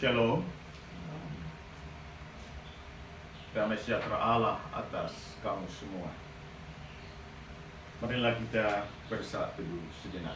Shalom. Damai sejahtera Allah atas kamu semua. Marilah kita bersaat teduh sejenak.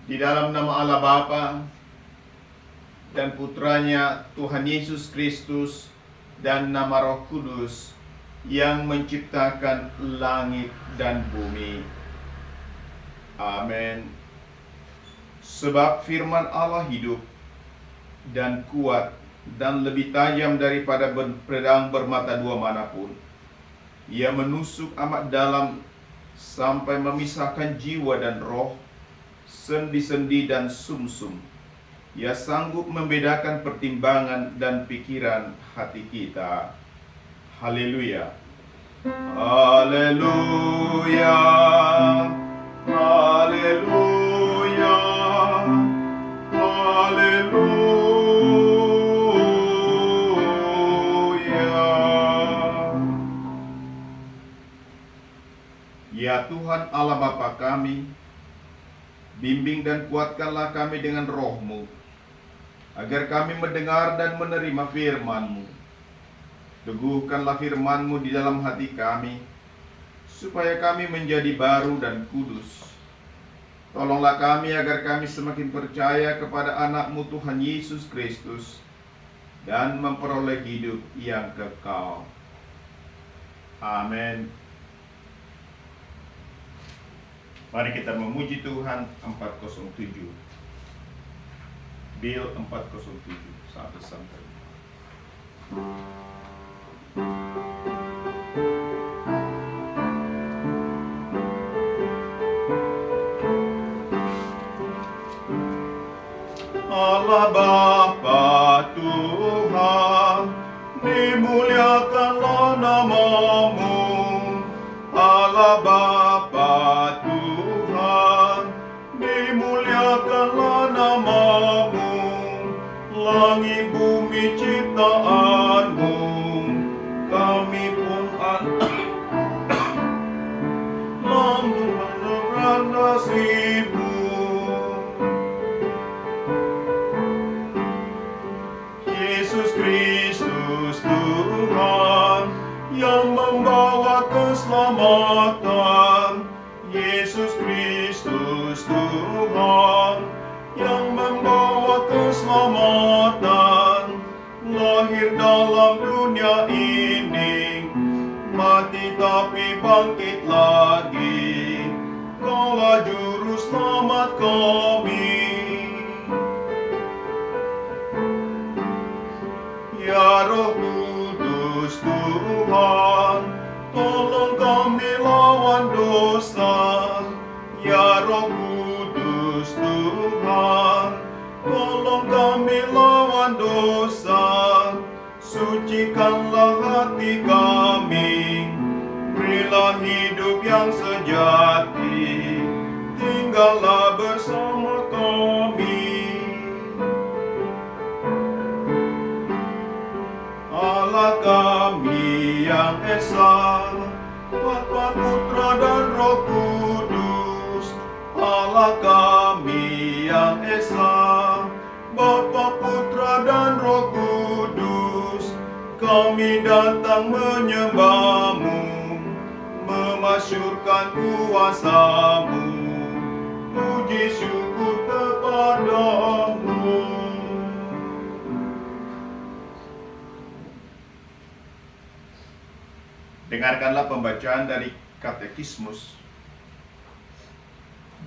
Di dalam nama Allah Bapa dan Putranya Tuhan Yesus Kristus dan nama Roh Kudus yang menciptakan langit dan bumi. Amin. Sebab firman Allah hidup dan kuat dan lebih tajam daripada pedang bermata dua manapun. Ia menusuk amat dalam sampai memisahkan jiwa dan roh, sendi-sendi dan sumsum. Ia sanggup membedakan pertimbangan dan pikiran hati kita. Haleluya. Haleluya. Haleluya. Haleluya. Ya Tuhan Allah Bapa kami, bimbing dan kuatkanlah kami dengan roh-Mu, agar kami mendengar dan menerima firman-Mu. Teguhkanlah firman-Mu di dalam hati kami, supaya kami menjadi baru dan kudus. Tolonglah kami agar kami semakin percaya kepada anak-Mu Tuhan Yesus Kristus, dan memperoleh hidup yang kekal. Amin. Mari kita memuji Tuhan 407. Bill 407 sampai. Allah Bapa Tuhan, dimuliakanlah nama-Mu. Allah Bapa Tuhan, dimuliakanlah nama-Mu. Langit bumi ciptaan-Mu, kami pun mendengarkan nasib-Mu. Yesus Kristus Tuhan yang membawa keselamatan. Yesus Kristus Tuhan yang membawa keselamatan. lahir dalam dunia ini, mati tapi bangkit lagi, Kaulah juru selamat kami. Ya Roh Kudus Tuhan, tolong kami lawan dosa. Ya Roh Kudus Tuhan, tolong kami lawan dosa. Sucikanlah hati kami, berilah hidup yang sejati, tinggallah bersama kami. Allah kami yang Esa, Bapa, Putra, dan Roh Kudus. Allah kami yang Esa, Bapa, Putra, dan Roh Kudus. Kami datang menyembah-Mu, memasyurkan kuasa-Mu, puji syukur kepada-Mu. Dengarkanlah pembacaan dari Katekismus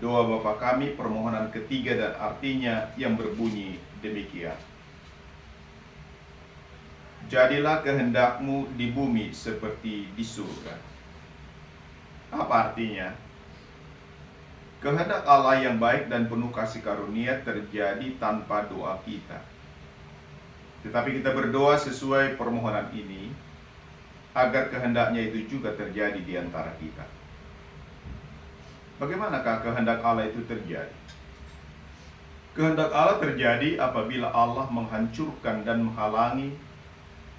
Doa Bapa Kami permohonan ketiga dan artinya yang berbunyi demikian. Jadilah kehendak-Mu di bumi seperti di surga. Apa artinya? Kehendak Allah yang baik dan penuh kasih karunia terjadi tanpa doa kita. Tetapi kita berdoa sesuai permohonan ini, agar kehendaknya itu juga terjadi di antara kita. Bagaimanakah kehendak Allah itu terjadi? Kehendak Allah terjadi apabila Allah menghancurkan dan menghalangi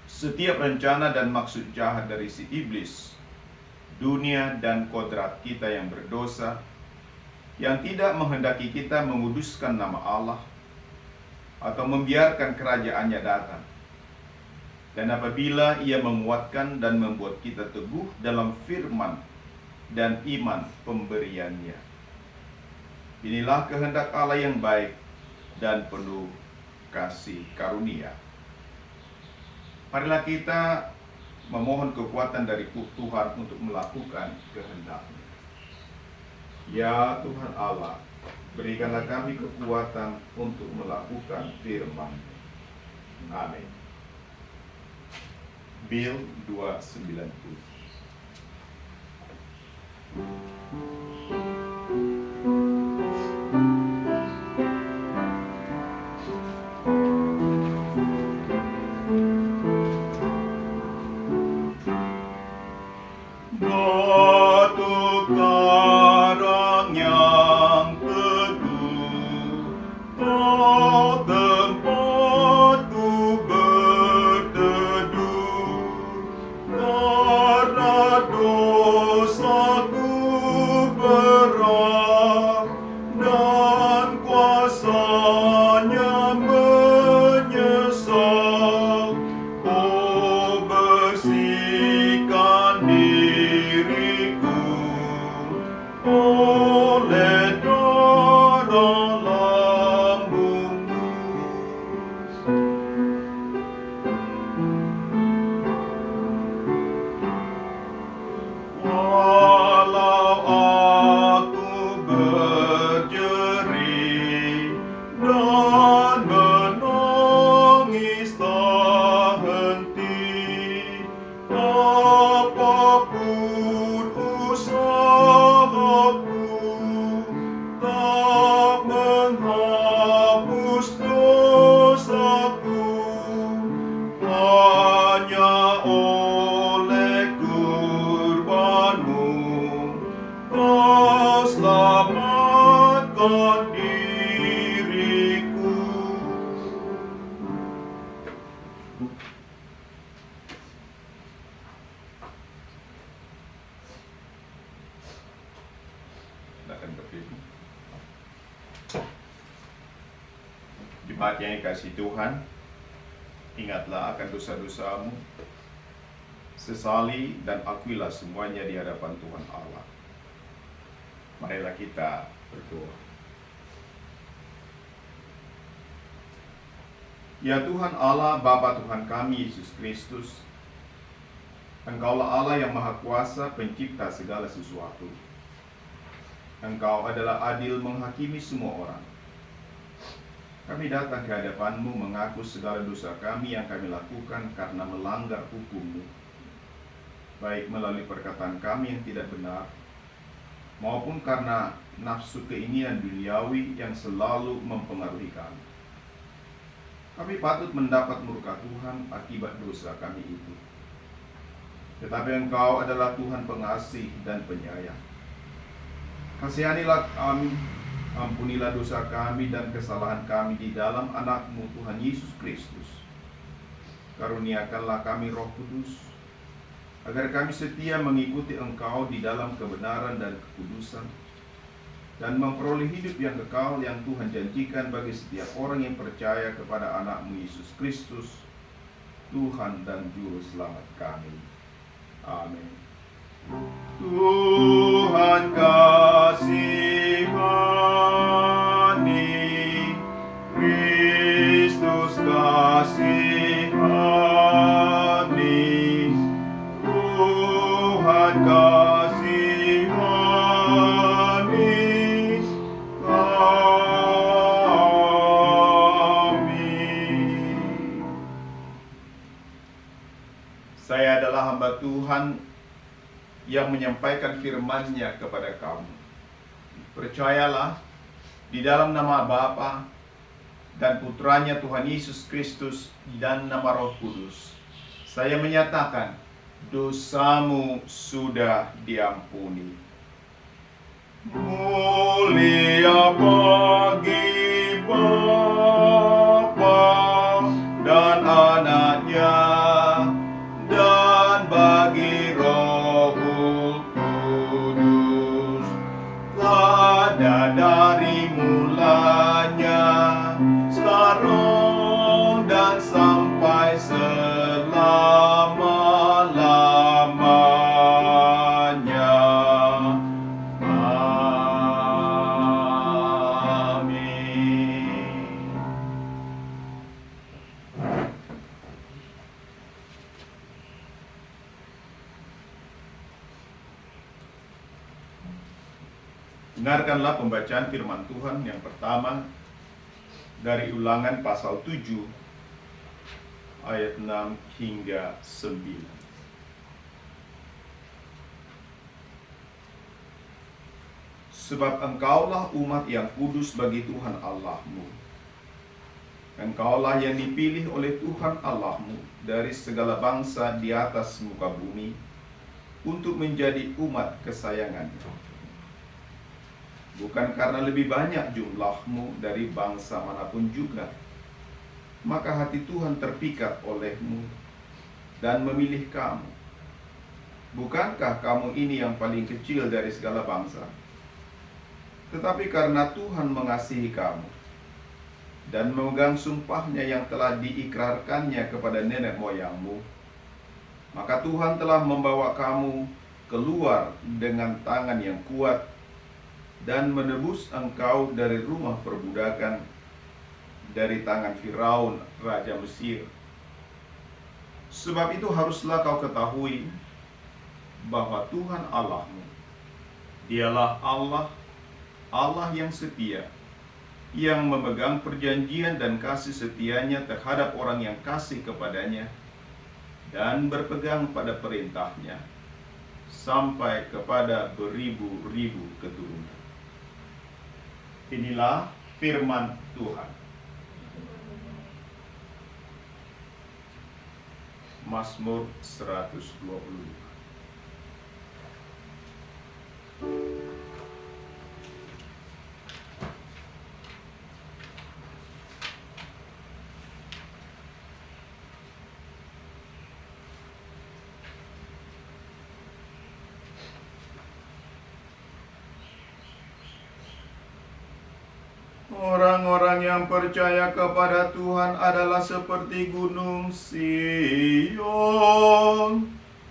setiap rencana dan maksud jahat dari si iblis, dunia dan kodrat kita yang berdosa, yang tidak menghendaki kita menguduskan nama Allah atau membiarkan kerajaannya datang. Dan apabila ia menguatkan dan membuat kita teguh dalam firman dan iman pemberiannya. Inilah kehendak Allah yang baik dan penuh kasih karunia. Marilah kita memohon kekuatan dari Tuhan untuk melakukan kehendak-Nya. Ya Tuhan Allah, berikanlah kami kekuatan untuk melakukan firman-Mu. Amin. Bill 290. Batu karang yang teguh, oh tempatku berteduh, karena dosaku berat dan kuasanya menyesal. Oh bersihkan diriku oleh darah lambungmu. Walau aku berjerit dan menangis tak henti, apapun usahaku tak menghapus dosaku. Hanya oleh kurban-Mu Kau selamatkan diriku. Silakan berdiri. Jemaat yang dikasihi Tuhan, ingatlah akan dosa-dosamu, sesali dan akuilah semuanya di hadapan Tuhan Allah. Marilah kita berdoa. Ya Tuhan Allah, Bapa Tuhan kami Yesus Kristus, Engkaulah Allah yang Maha Kuasa, pencipta segala sesuatu. Engkau adalah adil menghakimi semua orang. Kami datang ke hadapan-Mu mengaku segala dosa kami yang kami lakukan karena melanggar hukum-Mu, baik melalui perkataan kami yang tidak benar, maupun karena nafsu keinginan duniawi yang selalu mempengaruhi kami. Kami patut mendapat murka Tuhan akibat dosa kami itu. Tetapi Engkau adalah Tuhan pengasih dan penyayang. Kasihanilah kami, ampunilah dosa kami dan kesalahan kami di dalam anak-Mu Tuhan Yesus Kristus. Karuniakanlah kami Roh Kudus, agar kami setia mengikuti Engkau di dalam kebenaran dan kekudusan, dan memperoleh hidup yang kekal yang Tuhan janjikan bagi setiap orang yang percaya kepada anak-Mu Yesus Kristus, Tuhan dan Juru Selamat kami. Amin. Tuhan kasihani, Kristus kasihani, Tuhan kasihani kami. Saya adalah hamba Tuhan yang menyampaikan firman-Nya kepada kamu. Percayalah di dalam nama Bapa dan Putranya Tuhan Yesus Kristus dan nama Roh Kudus. Saya menyatakan dosamu sudah diampuni. Mulia bagi Bapa dan Anaknya dan bagi Roh Kudus, ada dari mulanya, sekarang dan sampai selama-lamanya. Amin. Dengarkanlah pembacaan firman Tuhan yang pertama dari Ulangan pasal 7 ayat 6 hingga 9. Sebab engkaulah umat yang kudus bagi Tuhan Allahmu. Engkaulah yang dipilih oleh Tuhan Allahmu dari segala bangsa di atas muka bumi untuk menjadi umat kesayangannya. Bukan karena lebih banyak jumlahmu dari bangsa manapun juga, maka hati Tuhan terpikat olehmu dan memilih kamu. Bukankah kamu ini yang paling kecil dari segala bangsa? Tetapi karena Tuhan mengasihi kamu dan memegang sumpahnya yang telah diikrarkannya kepada nenek moyangmu, maka Tuhan telah membawa kamu keluar dengan tangan yang kuat dan menebus engkau dari rumah perbudakan, dari tangan Firaun, Raja Mesir. Sebab itu haruslah kau ketahui bahwa Tuhan Allahmu, Dialah Allah, Allah yang setia, yang memegang perjanjian dan kasih setianya terhadap orang yang kasih kepadanya dan berpegang pada perintahnya sampai kepada beribu-ribu keturunan. Inilah firman Tuhan. Mazmur 125. Orang-orang yang percaya kepada Tuhan adalah seperti gunung Sion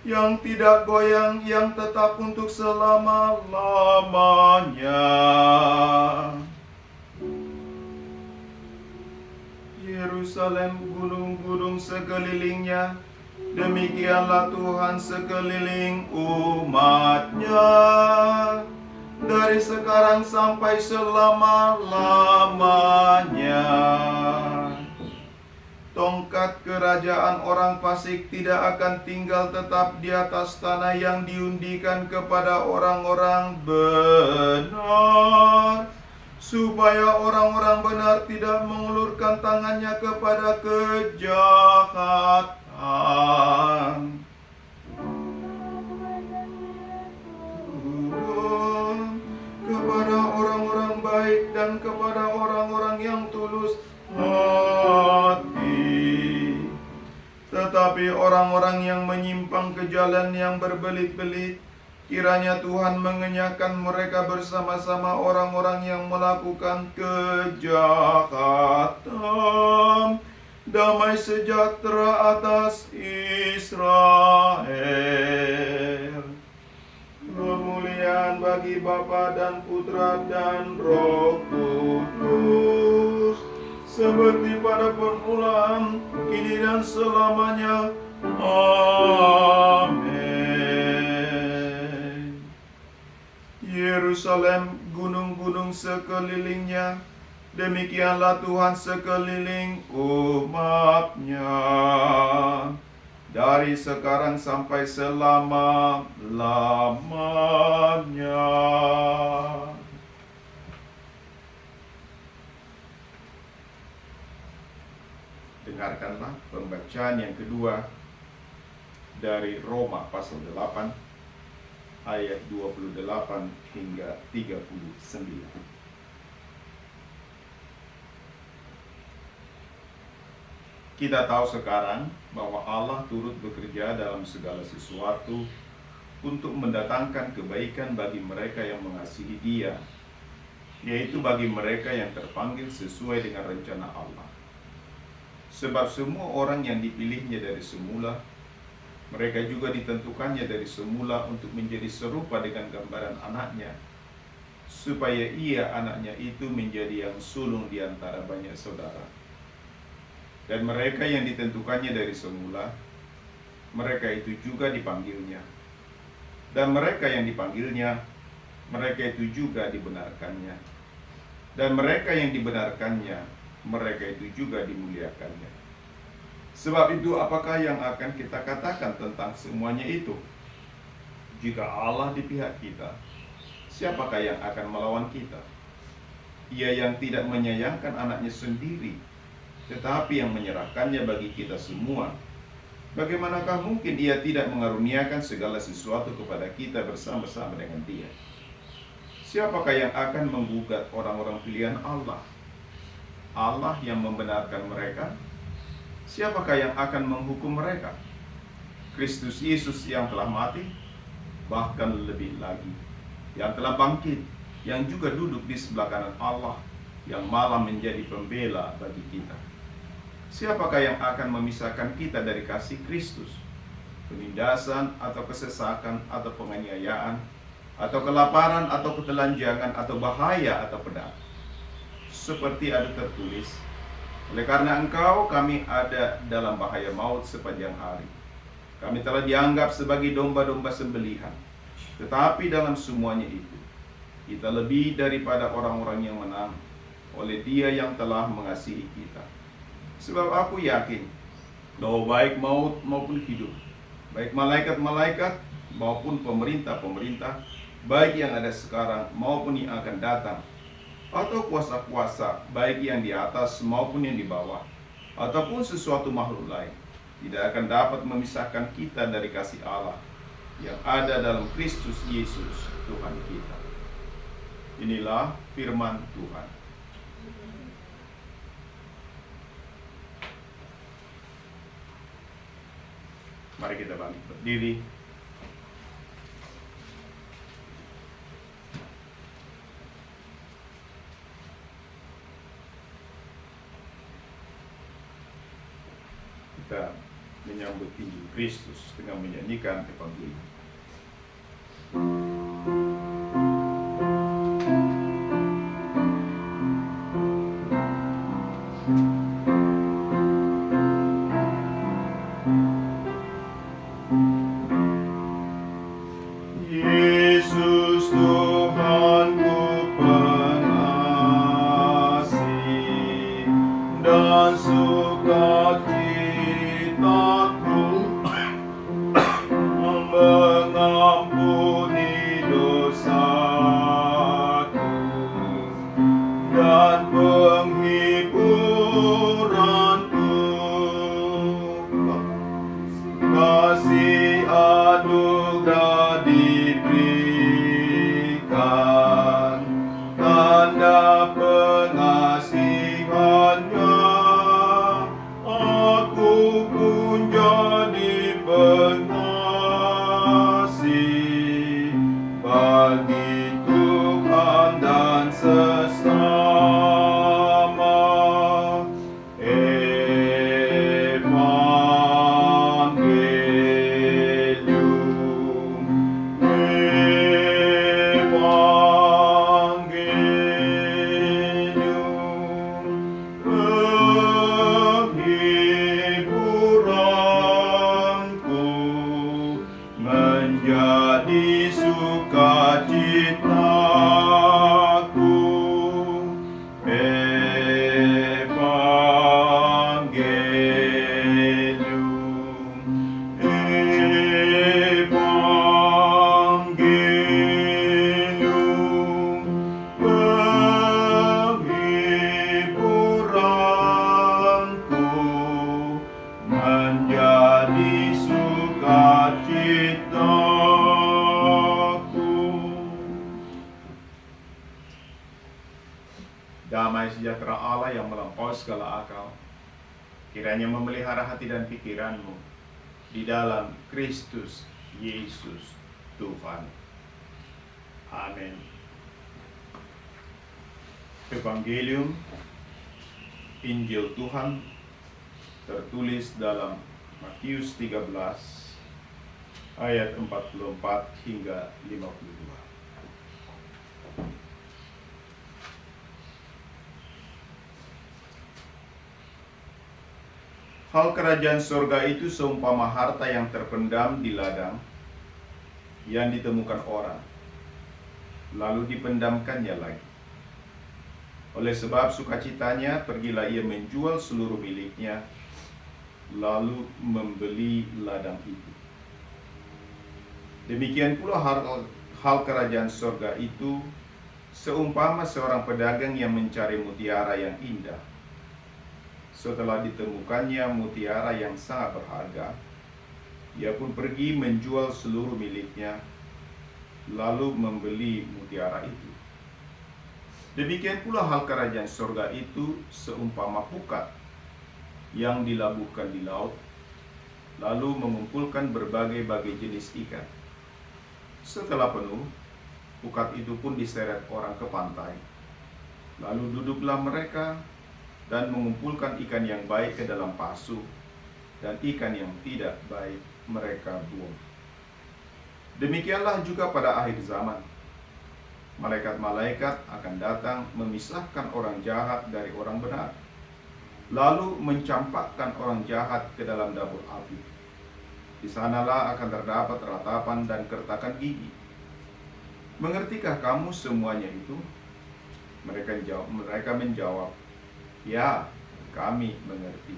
yang tidak goyang, yang tetap untuk selama-lamanya. Yerusalem, gunung-gunung sekelilingnya. Demikianlah Tuhan sekeliling umat-Nya, dari sekarang sampai selama-lamanya. Tongkat kerajaan orang fasik tidak akan tinggal tetap di atas tanah yang diundikan kepada orang-orang benar, supaya orang-orang benar tidak mengulurkan tangannya kepada kejahatan. Kepada orang-orang baik dan kepada orang-orang yang tulus hati. Tetapi orang-orang yang menyimpang ke jalan yang berbelit-belit, kiranya Tuhan mengenyahkan mereka bersama-sama orang-orang yang melakukan kejahatan. Damai sejahtera atas Israel. Kemuliaan bagi Bapa dan Putra dan Roh Kudus, seperti pada permulaan, kini dan selamanya. Amin. Yerusalem, gunung-gunung sekelilingnya, demikianlah Tuhan sekeliling umat-Nya, dari sekarang sampai selama-lamanya. Dengarkanlah pembacaan yang kedua dari Roma pasal 8 ayat 28 hingga 39. Kita tahu sekarang bahwa Allah turut bekerja dalam segala sesuatu untuk mendatangkan kebaikan bagi mereka yang mengasihi Dia, yaitu bagi mereka yang terpanggil sesuai dengan rencana Allah. Sebab semua orang yang dipilihnya dari semula, mereka juga ditentukannya dari semula untuk menjadi serupa dengan gambaran anaknya, supaya ia, anaknya itu, menjadi yang sulung di antara banyak saudara. Dan mereka yang ditentukannya dari semula, mereka itu juga dipanggilnya. Dan mereka yang dipanggilnya, mereka itu juga dibenarkannya. Dan mereka yang dibenarkannya, mereka itu juga dimuliakannya. Sebab itu, apakah yang akan kita katakan tentang semuanya itu? Jika Allah di pihak kita, siapakah yang akan melawan kita? Ia yang tidak menyayangkan anaknya sendiri, tetapi yang menyerahkannya bagi kita semua, bagaimanakah mungkin Ia tidak mengaruniakan segala sesuatu kepada kita bersama-sama dengan Dia? Siapakah yang akan menggugat orang-orang pilihan Allah? Allah yang membenarkan mereka. Siapakah yang akan menghukum mereka? Kristus Yesus yang telah mati, bahkan lebih lagi, yang telah bangkit, yang juga duduk di sebelah kanan Allah, yang malah menjadi pembela bagi kita. Siapakah yang akan memisahkan kita dari kasih Kristus? Penindasan atau kesesakan atau penganiayaan atau kelaparan atau ketelanjangan atau bahaya atau pedang? Seperti ada tertulis, oleh karena Engkau kami ada dalam bahaya maut sepanjang hari. Kami telah dianggap sebagai domba-domba sembelihan. Tetapi dalam semuanya itu, kita lebih daripada orang-orang yang menang oleh Dia yang telah mengasihi kita. Sebab aku yakin bahwa baik maut maupun hidup, baik malaikat-malaikat maupun pemerintah-pemerintah, baik yang ada sekarang maupun yang akan datang, atau kuasa-kuasa, baik yang di atas maupun yang di bawah, ataupun sesuatu makhluk lain, tidak akan dapat memisahkan kita dari kasih Allah yang ada dalam Kristus Yesus Tuhan kita. Inilah firman Tuhan. Mari kita bangkit berdiri. Kita menyambut Injil Kristus dengan menyanyikan Evangelium. damai sejahtera Allah yang melampaui segala akal kiranya memelihara hati dan pikiranmu di dalam Kristus Yesus Tuhan. Amin. Evangelium Injil Tuhan tertulis dalam Matius 13 ayat 44 hingga 52. Hal kerajaan surga itu seumpama harta yang terpendam di ladang yang ditemukan orang, lalu dipendamkannya lagi. Oleh sebab sukacitanya, pergilah ia menjual seluruh miliknya, lalu membeli ladang itu. Demikian pula hal kerajaan surga itu seumpama seorang pedagang yang mencari mutiara yang indah. Setelah ditemukannya mutiara yang sangat berharga, ia pun pergi menjual seluruh miliknya, lalu membeli mutiara itu. Demikian pula hal kerajaan surga itu seumpama pukat yang dilabuhkan di laut, lalu mengumpulkan berbagai-bagai jenis ikan. Setelah penuh, pukat itu pun diseret orang ke pantai. Lalu duduklah mereka dan mengumpulkan ikan yang baik ke dalam pasu, dan ikan yang tidak baik mereka buang. Demikianlah juga pada akhir zaman. Malaikat-malaikat akan datang memisahkan orang jahat dari orang benar, lalu mencampakkan orang jahat ke dalam dapur api. Di sanalah akan terdapat ratapan dan kertakan gigi. Mengertikah kamu semuanya itu? Mereka menjawab, ya, kami mengerti.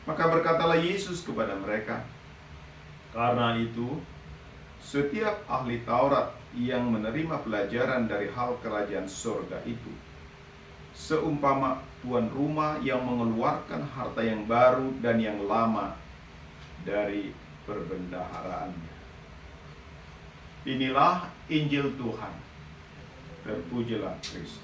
Maka berkatalah Yesus kepada mereka, karena itu, setiap ahli Taurat yang menerima pelajaran dari hal kerajaan surga itu, seumpama tuan rumah yang mengeluarkan harta yang baru dan yang lama dari perbendaharaannya. Inilah Injil Tuhan. Terpujilah Kristus.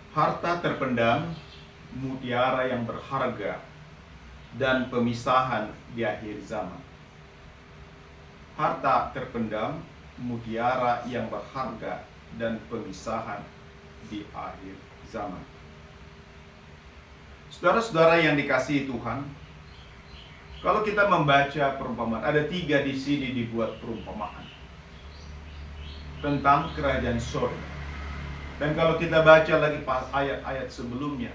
Harta terpendam, mutiara yang berharga, dan pemisahan di akhir zaman. Harta terpendam, mutiara yang berharga, dan pemisahan di akhir zaman. Saudara-saudara yang dikasihi Tuhan, kalau kita membaca perumpamaan, ada 3 di sini dibuat perumpamaan tentang kerajaan surga. Dan kalau kita baca lagi ayat-ayat sebelumnya,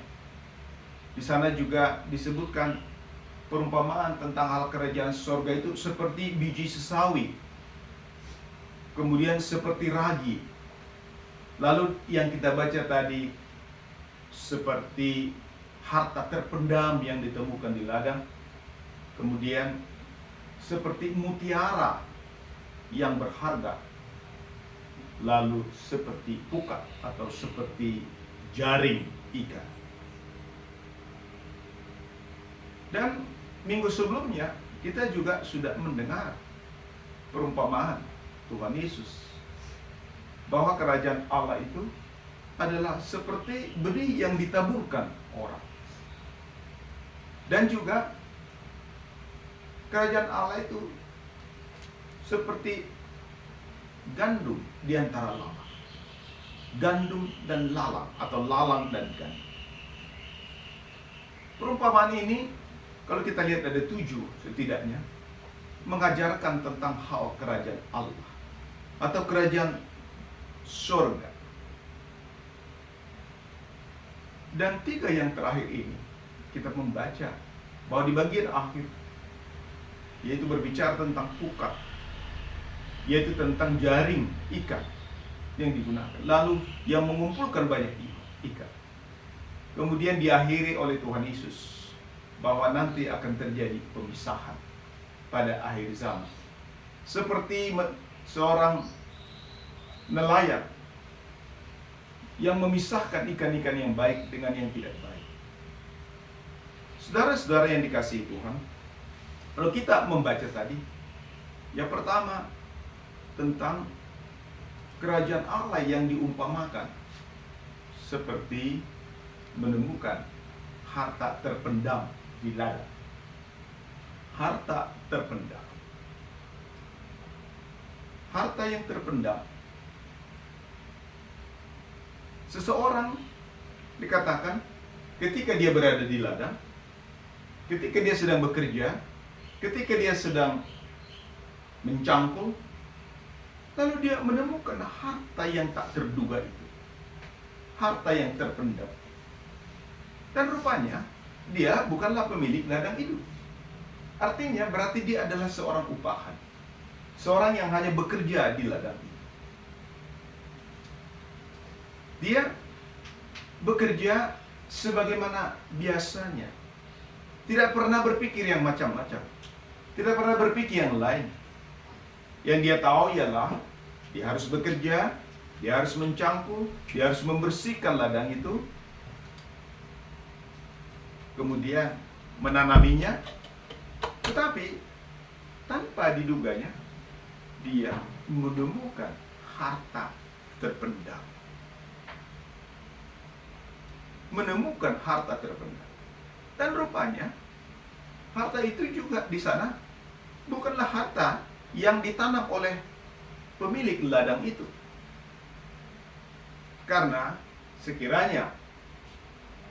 di sana juga disebutkan perumpamaan tentang hal kerajaan surga itu seperti biji sesawi, kemudian seperti ragi. Lalu yang kita baca tadi seperti harta terpendam yang ditemukan di ladang, kemudian seperti mutiara yang berharga, lalu seperti pukat atau seperti jaring ikan. Dan minggu sebelumnya kita juga sudah mendengar perumpamaan Tuhan Yesus bahwa kerajaan Allah itu adalah seperti benih yang ditaburkan orang. Dan juga kerajaan Allah itu seperti gandum di antara lalang. Gandum dan lalang, atau lalang dan gandum. Perumpamaan ini, kalau kita lihat ada 7 setidaknya, mengajarkan tentang hal kerajaan Allah atau kerajaan surga. Dan 3 yang terakhir ini kita membaca bahwa di bagian akhir, yaitu berbicara tentang pukat, yaitu tentang jaring ikan yang digunakan, lalu yang mengumpulkan banyak ikan. Kemudian diakhiri oleh Tuhan Yesus bahwa nanti akan terjadi pemisahan pada akhir zaman, seperti seorang nelayan yang memisahkan ikan-ikan yang baik dengan yang tidak baik. Saudara-saudara yang dikasihi Tuhan, kalau kita membaca tadi, yang pertama tentang kerajaan Allah yang diumpamakan seperti menemukan harta terpendam di ladang. Harta terpendam. Harta yang terpendam. Seseorang dikatakan ketika dia berada di ladang, ketika dia sedang bekerja, ketika dia sedang mencangkul, lalu dia menemukan harta yang tak terduga itu. Harta yang terpendam. Dan rupanya dia bukanlah pemilik ladang itu. Artinya berarti dia adalah seorang upahan. Seorang yang hanya bekerja di ladang itu. Dia bekerja sebagaimana biasanya. Tidak pernah berpikir yang macam-macam. Tidak pernah berpikir yang lain. Yang dia tahu ialah dia harus bekerja, dia harus mencangkul, dia harus membersihkan ladang itu, kemudian menanaminya. Tetapi tanpa diduganya, dia menemukan harta terpendam. Menemukan harta terpendam. Dan rupanya harta itu juga di sana bukanlah harta yang ditanam oleh pemilik ladang itu. Karena sekiranya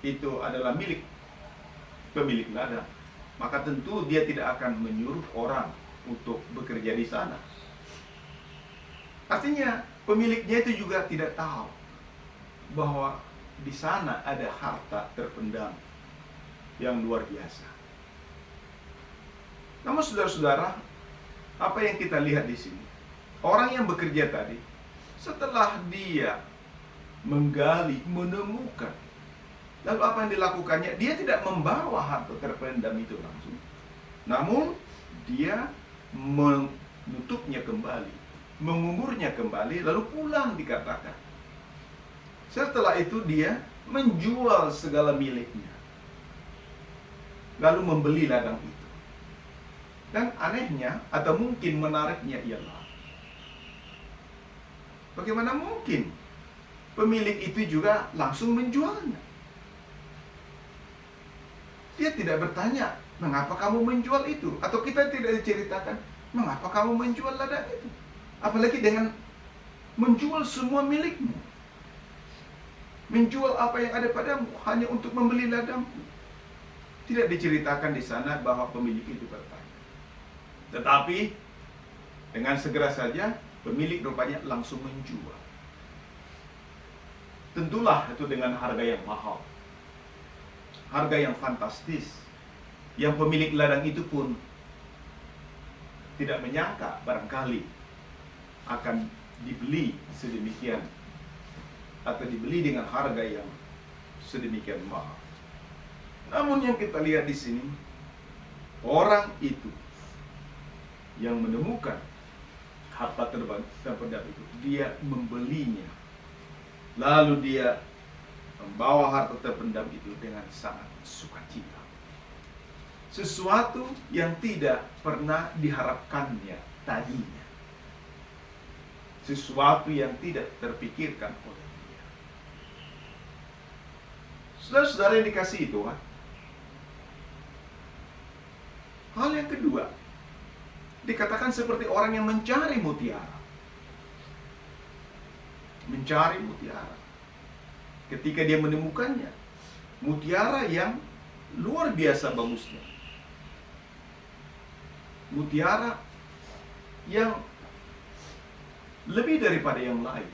itu adalah milik pemilik ladang, maka tentu dia tidak akan menyuruh orang untuk bekerja di sana. Artinya pemiliknya itu juga tidak tahu bahwa di sana ada harta terpendam yang luar biasa. Namun saudara-saudara, apa yang kita lihat di sini? Orang yang bekerja tadi, setelah dia menggali, menemukan, lalu apa yang dilakukannya? Dia tidak membawa harta terpendam itu langsung. Namun, dia menutupnya kembali, menguburnya kembali, lalu pulang dikatakan. Setelah itu dia menjual segala miliknya, lalu membeli ladang itu. Dan anehnya, atau mungkin menariknya ialah, bagaimana mungkin pemilik itu juga langsung menjualnya? Dia tidak bertanya, mengapa kamu menjual itu? Atau kita tidak diceritakan, mengapa kamu menjual ladang itu? Apalagi dengan menjual semua milikmu. Menjual apa yang ada padamu hanya untuk membeli ladangmu. Tidak diceritakan di sana bahwa pemilik itu bertanya. Tetapi dengan segera saja pemilik rupanya langsung menjual. Tentulah itu dengan harga yang mahal, harga yang fantastis, yang pemilik ladang itu pun tidak menyangka barangkali akan dibeli sedemikian, atau dibeli dengan harga yang sedemikian mahal. Namun yang kita lihat di sini, orang itu yang menemukan harta terpendam itu, dia membelinya. Lalu dia membawa harta terpendam itu dengan sangat sukacita. Sesuatu yang tidak pernah diharapkannya tadinya. Sesuatu yang tidak terpikirkan oleh dia. Saudara-saudara yang dikasihi Tuhan, hal yang kedua, dikatakan seperti orang yang mencari mutiara. Mencari mutiara. Ketika dia menemukannya, mutiara yang luar biasa bagusnya. Mutiara yang lebih daripada yang lain.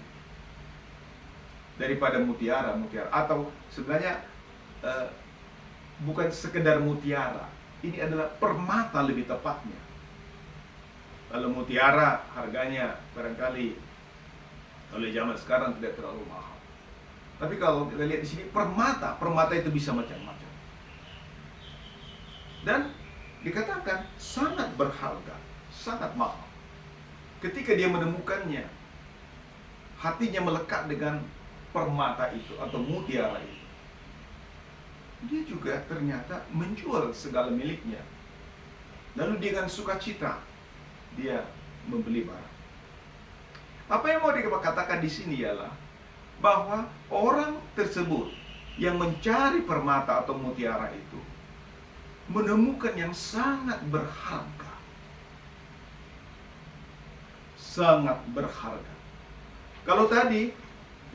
Daripada mutiara. Atau sebenarnya bukan sekedar mutiara. Ini adalah permata lebih tepatnya. Kalau mutiara harganya barangkali oleh zaman sekarang tidak terlalu mahal. Tapi kalau kita lihat di sini permata itu bisa macam-macam. Dan dikatakan sangat berharga, sangat mahal. Ketika dia menemukannya, hatinya melekat dengan permata itu atau mutiara itu. dia juga ternyata menjual segala miliknya. Lalu dengan sukacita dia membeli barang. Apa yang mau dikatakan di sini ialah bahwa orang tersebut yang mencari permata atau mutiara itu menemukan yang sangat berharga. Sangat berharga. Kalau tadi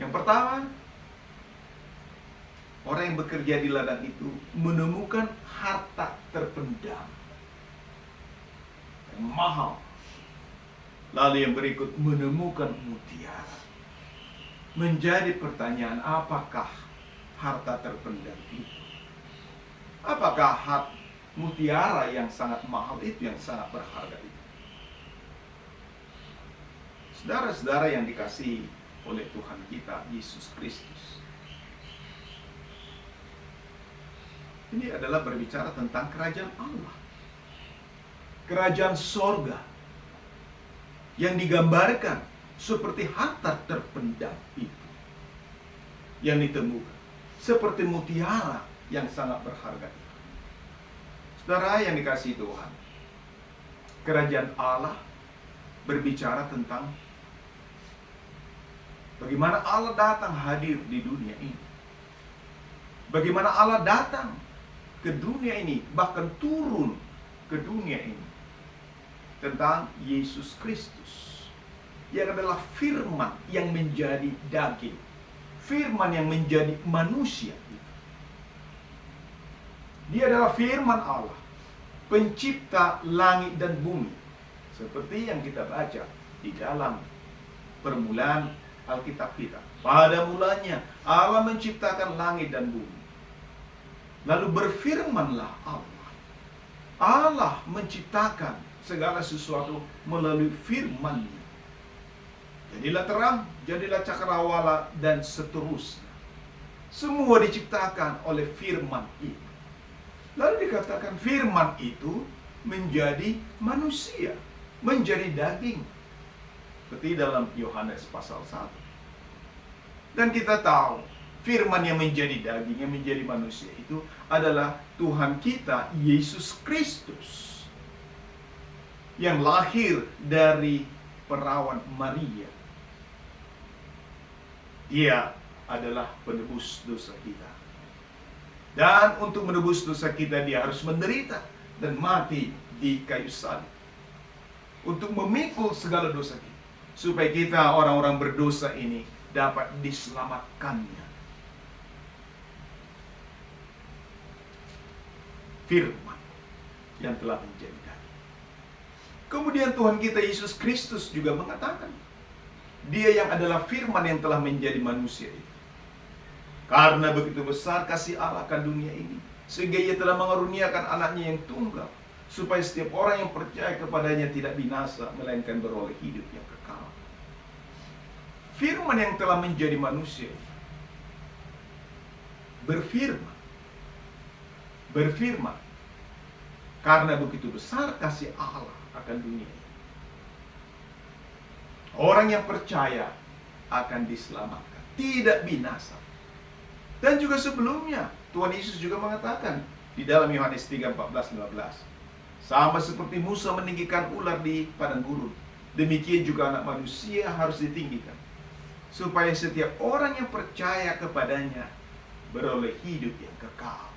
yang pertama, orang yang bekerja di ladang itu menemukan harta terpendam yang mahal. Lalu yang berikut menemukan mutiara. Menjadi pertanyaan, apakah harta terpendam itu? Apakah mutiara yang sangat mahal itu, yang sangat berharga itu? Saudara-saudara yang dikasihi oleh Tuhan kita Yesus Kristus, ini adalah berbicara tentang kerajaan Allah, kerajaan sorga, yang digambarkan seperti harta terpendam itu yang ditemukan, seperti mutiara yang sangat berharga itu. Saudara yang dikasihi Tuhan, kerajaan Allah berbicara tentang bagaimana Allah datang hadir di dunia ini, bagaimana Allah datang ke dunia ini, bahkan turun ke dunia ini, tentang Yesus Kristus yang adalah firman yang menjadi daging, firman yang menjadi manusia. Dia adalah firman Allah, pencipta langit dan bumi, seperti yang kita baca di dalam permulaan Alkitab kita. Pada mulanya Allah menciptakan langit dan bumi. Lalu berfirmanlah Allah. Allah menciptakan segala sesuatu melalui firman-Nya. Jadilah terang, jadilah cakrawala, dan seterusnya. Semua diciptakan oleh firman itu. Lalu dikatakan firman itu menjadi manusia, menjadi daging. Seperti dalam Yohanes pasal 1. Dan kita tahu, firman yang menjadi daging, yang menjadi manusia itu adalah Tuhan kita, Yesus Kristus, yang lahir dari perawan Maria. Dia adalah penebus dosa kita. Dan untuk menebus dosa kita, dia harus menderita dan mati di kayu salib untuk memikul segala dosa kita, supaya kita orang-orang berdosa ini dapat diselamatkannya. Firman yang telah menjadi daging. Kemudian Tuhan kita Yesus Kristus juga mengatakan, Dia yang adalah firman yang telah menjadi manusia itu. Karena begitu besar kasih Allah akan dunia ini, sehingga Ia telah mengaruniakan anaknya yang tunggal, supaya setiap orang yang percaya kepadanya tidak binasa, melainkan beroleh hidup yang kekal. Firman yang telah menjadi manusia berfirman karena begitu besar kasih Allah akan dunia ini, orang yang percaya akan diselamatkan, tidak binasa. Dan juga sebelumnya Tuhan Yesus juga mengatakan di dalam Yohanes 3:14-15, sama seperti Musa meninggikan ular di padang gurun, demikian juga anak manusia harus ditinggikan, supaya setiap orang yang percaya kepadanya beroleh hidup yang kekal.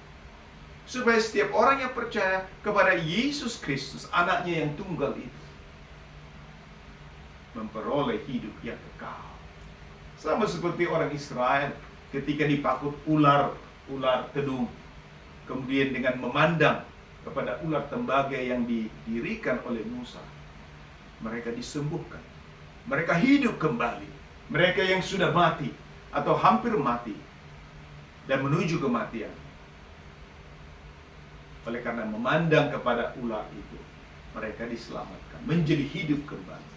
Supaya setiap orang yang percaya kepada Yesus Kristus, anaknya yang tunggal itu, memperoleh hidup yang kekal. Sama seperti orang Israel ketika dipakut ular kedung, kemudian dengan memandang kepada ular tembaga yang didirikan oleh Musa, mereka disembuhkan, mereka hidup kembali. Mereka yang sudah mati atau hampir mati dan menuju kematian, oleh karena memandang kepada ular itu, mereka diselamatkan, menjadi hidup kembali.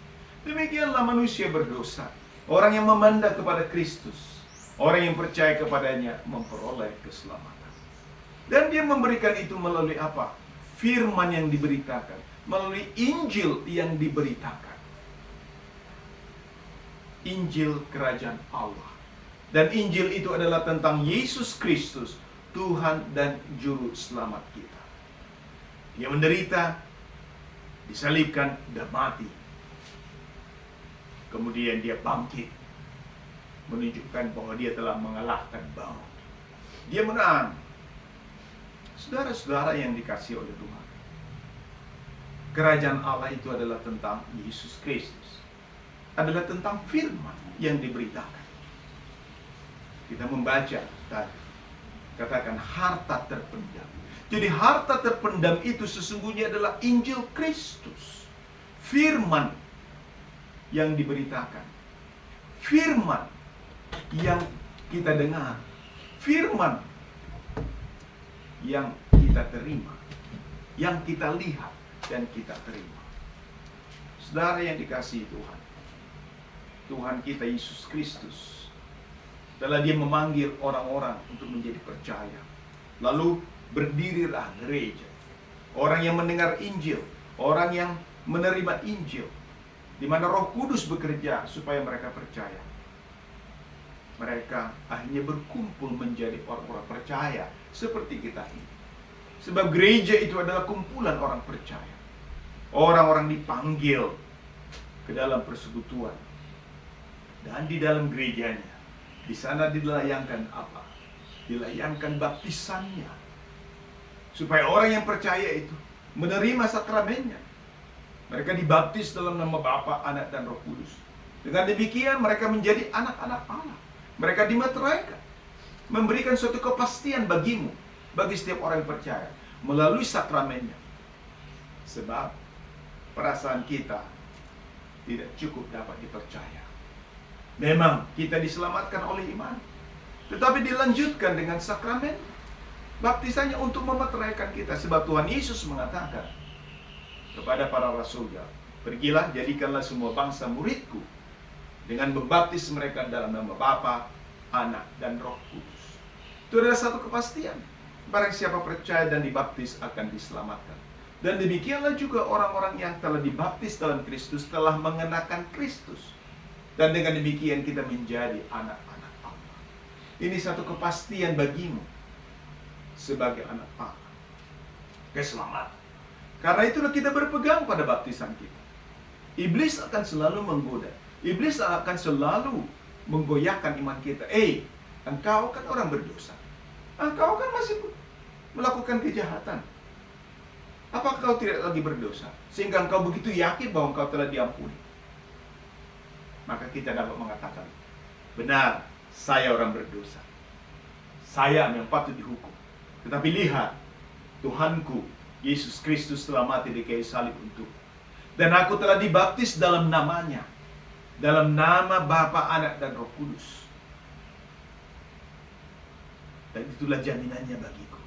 Demikianlah manusia berdosa. Orang yang memandang kepada Kristus, orang yang percaya kepadanya, memperoleh keselamatan. Dan dia memberikan itu melalui apa? Firman yang diberitakan, melalui Injil yang diberitakan. Injil kerajaan Allah. Dan Injil itu adalah tentang Yesus Kristus, Tuhan dan Juru Selamat kita. Dia menderita, disalibkan, dan mati. Kemudian dia bangkit, menunjukkan bahwa dia telah mengalahkan maut. Dia menang. Saudara-saudara yang dikasihi oleh Tuhan, kerajaan Allah itu adalah tentang Yesus Kristus. Adalah tentang firman yang diberitakan. Kita membaca tadi, katakan harta terpendam. Jadi harta terpendam itu sesungguhnya adalah Injil Kristus. Firman yang diberitakan. Firman yang kita dengar. Firman yang kita terima. Yang kita lihat dan kita terima. Saudara yang dikasihi Tuhan, Tuhan kita Yesus Kristus, setelah dia memanggil orang-orang untuk menjadi percaya, lalu berdirilah gereja. Orang yang mendengar Injil, orang yang menerima Injil, di mana Roh Kudus bekerja supaya mereka percaya. Mereka akhirnya berkumpul menjadi orang-orang percaya seperti kita ini. Sebab gereja itu adalah kumpulan orang percaya. Orang-orang dipanggil ke dalam persekutuan. Dan di dalam gerejanya, di sana dilayangkan apa? Dilayangkan baptisannya. Supaya orang yang percaya itu menerima sakramennya. Mereka dibaptis dalam nama Bapa, Anak, dan Roh Kudus. Dengan demikian mereka menjadi anak-anak Allah. Mereka dimeteraikan, memberikan suatu kepastian bagimu, bagi setiap orang yang percaya, melalui sakramennya. Sebab perasaan kita tidak cukup dapat dipercaya. Memang kita diselamatkan oleh iman, tetapi dilanjutkan dengan sakramen baptisannya untuk memeteraikan kita. Sebab Tuhan Yesus mengatakan kepada para rasulnya, pergilah, jadikanlah semua bangsa muridku, dengan membaptis mereka dalam nama Bapa, Anak, dan Roh Kudus. Itu adalah satu kepastian. Barang siapa percaya dan dibaptis akan diselamatkan. Dan demikianlah juga orang-orang yang telah dibaptis dalam Kristus telah mengenakan Kristus. Dan dengan demikian kita menjadi anak-anak Allah. Ini satu kepastian bagimu sebagai anak Allah. Keselamatan. Karena itulah kita berpegang pada baptisan kita. Iblis akan selalu menggoda. Iblis akan selalu menggoyahkan iman kita. Engkau kan orang berdosa. Engkau kan masih melakukan kejahatan. Apakah kau tidak lagi berdosa? Sehingga engkau begitu yakin bahwa engkau telah diampuni. Maka kita dapat mengatakan, benar, saya orang berdosa. Saya yang patut dihukum. Tetapi lihat, Tuhanku, Yesus Kristus telah mati di kayu salib untukku. Dan aku telah dibaptis dalam namanya. Dalam nama Bapa, Anak, dan Roh Kudus. Dan itulah jaminannya bagiku.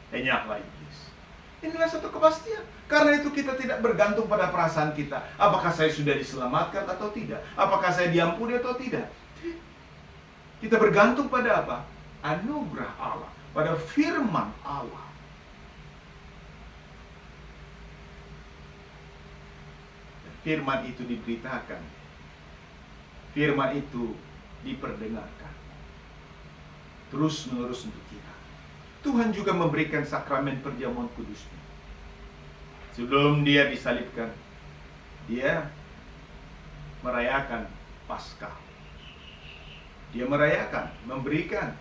Enyahlah iblis. Inilah satu kepastian. Karena itu kita tidak bergantung pada perasaan kita. Apakah saya sudah diselamatkan atau tidak? Apakah saya diampuni atau tidak? Kita bergantung pada apa? Anugerah Allah. Pada firman Allah. Firman itu diberitakan. Firman itu diperdengarkan. Terus menerus untuk kita. Tuhan juga memberikan sakramen perjamuan kudusnya. Sebelum dia disalibkan, dia merayakan Paskah. Dia merayakan, memberikan.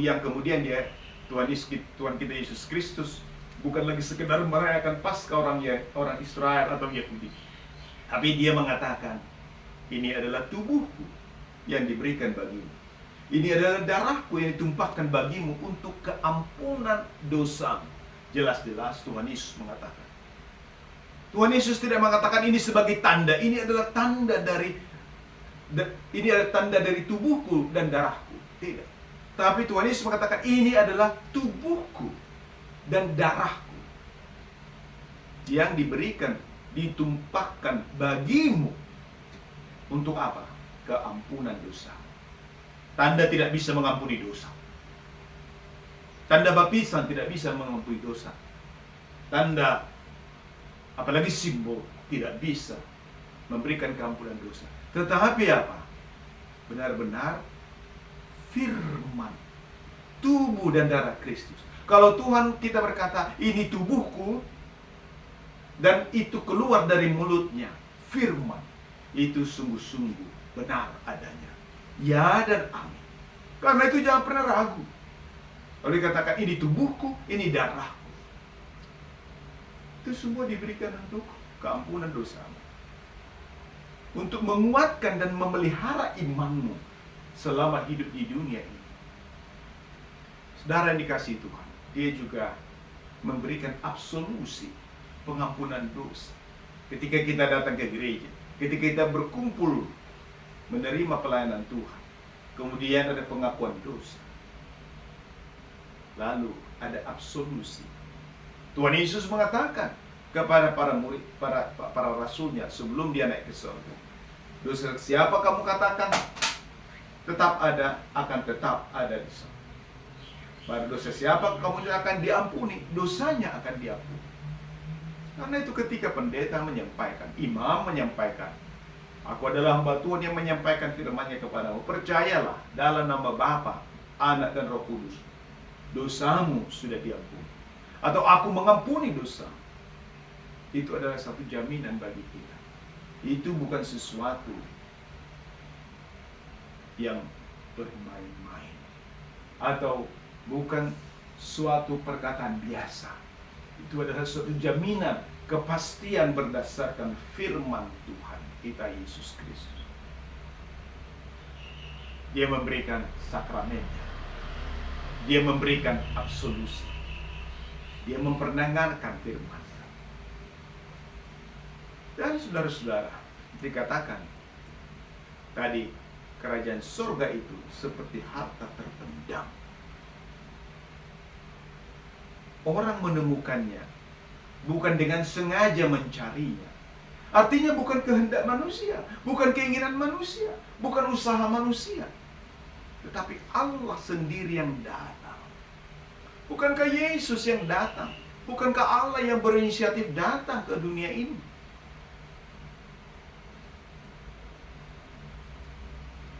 Yang kemudian dia, Tuhan kita Yesus Kristus, bukan lagi sekedar merayakan Paskah orang Israel atau Yahudi. Tapi dia mengatakan, ini adalah tubuhku yang diberikan bagimu. Ini adalah darahku yang ditumpahkan bagimu untuk keampunan dosa. Jelas-jelas Tuhan Yesus mengatakan. Tuhan Yesus tidak mengatakan ini sebagai tanda. Ini adalah tanda dari tubuhku dan darahku. Tidak. Tapi Tuhan Yesus mengatakan ini adalah tubuhku dan darahku yang diberikan, ditumpahkan bagimu. Untuk apa? Keampunan dosa. Tanda tidak bisa mengampuni dosa. Tanda baptisan tidak bisa mengampuni dosa. Tanda, apalagi simbol, tidak bisa memberikan keampunan dosa. Tetapi apa? Benar-benar firman tubuh dan darah Kristus. Kalau Tuhan kita berkata, ini tubuhku, dan itu keluar dari mulutnya, firman, itu sungguh-sungguh benar adanya. Ya dan amin. Karena itu jangan pernah ragu. Kalau dikatakan ini tubuhku, ini darahku, itu semua diberikan untuk keampunan dosamu, untuk menguatkan dan memelihara imanmu selama hidup di dunia ini. Saudara yang dikasihi Tuhan, Dia juga memberikan absolusi, pengampunan dosa. Ketika kita datang ke gereja, ketika kita berkumpul menerima pelayanan Tuhan, kemudian ada pengakuan dosa, lalu ada absolusi. Tuhan Yesus mengatakan kepada para murid, para rasulnya sebelum Dia naik ke surga, dosa siapa kamu katakan tetap ada, akan tetap ada di sana. Pada dosa siapa kamu akan diampuni, dosanya akan diampuni. Karena itu ketika pendeta menyampaikan, imam menyampaikan, aku adalah hamba Tuhan yang menyampaikan firman-Nya kepadamu, percayalah dalam nama Bapa, Anak dan Roh Kudus, dosamu sudah diampuni, atau aku mengampuni dosa. Itu adalah satu jaminan bagi kita. Itu bukan sesuatu yang bermain-main, atau bukan suatu perkataan biasa. Itu adalah suatu jaminan, kepastian berdasarkan firman Tuhan kita Yesus Kristus. Dia memberikan sakramennya, Dia memberikan absolusi, Dia memperdengarkan firman. Dan saudara-saudara, dikatakan tadi, kerajaan surga itu seperti harta terpendam. Orang menemukannya bukan dengan sengaja mencarinya. Artinya bukan kehendak manusia, bukan keinginan manusia, bukan usaha manusia, tetapi Allah sendiri yang datang. Bukankah Yesus yang datang? Bukankah Allah yang berinisiatif datang ke dunia ini?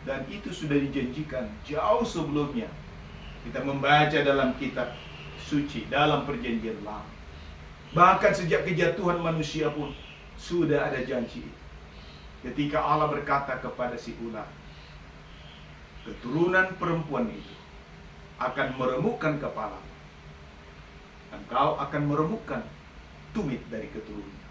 Dan itu sudah dijanjikan jauh sebelumnya. Kita membaca dalam kitab suci, dalam perjanjian lama. Bahkan sejak kejatuhan manusia pun sudah ada janji itu. Ketika Allah berkata kepada si ular, keturunan perempuan itu akan meremukkan kepala, engkau akan meremukkan tumit dari keturunannya.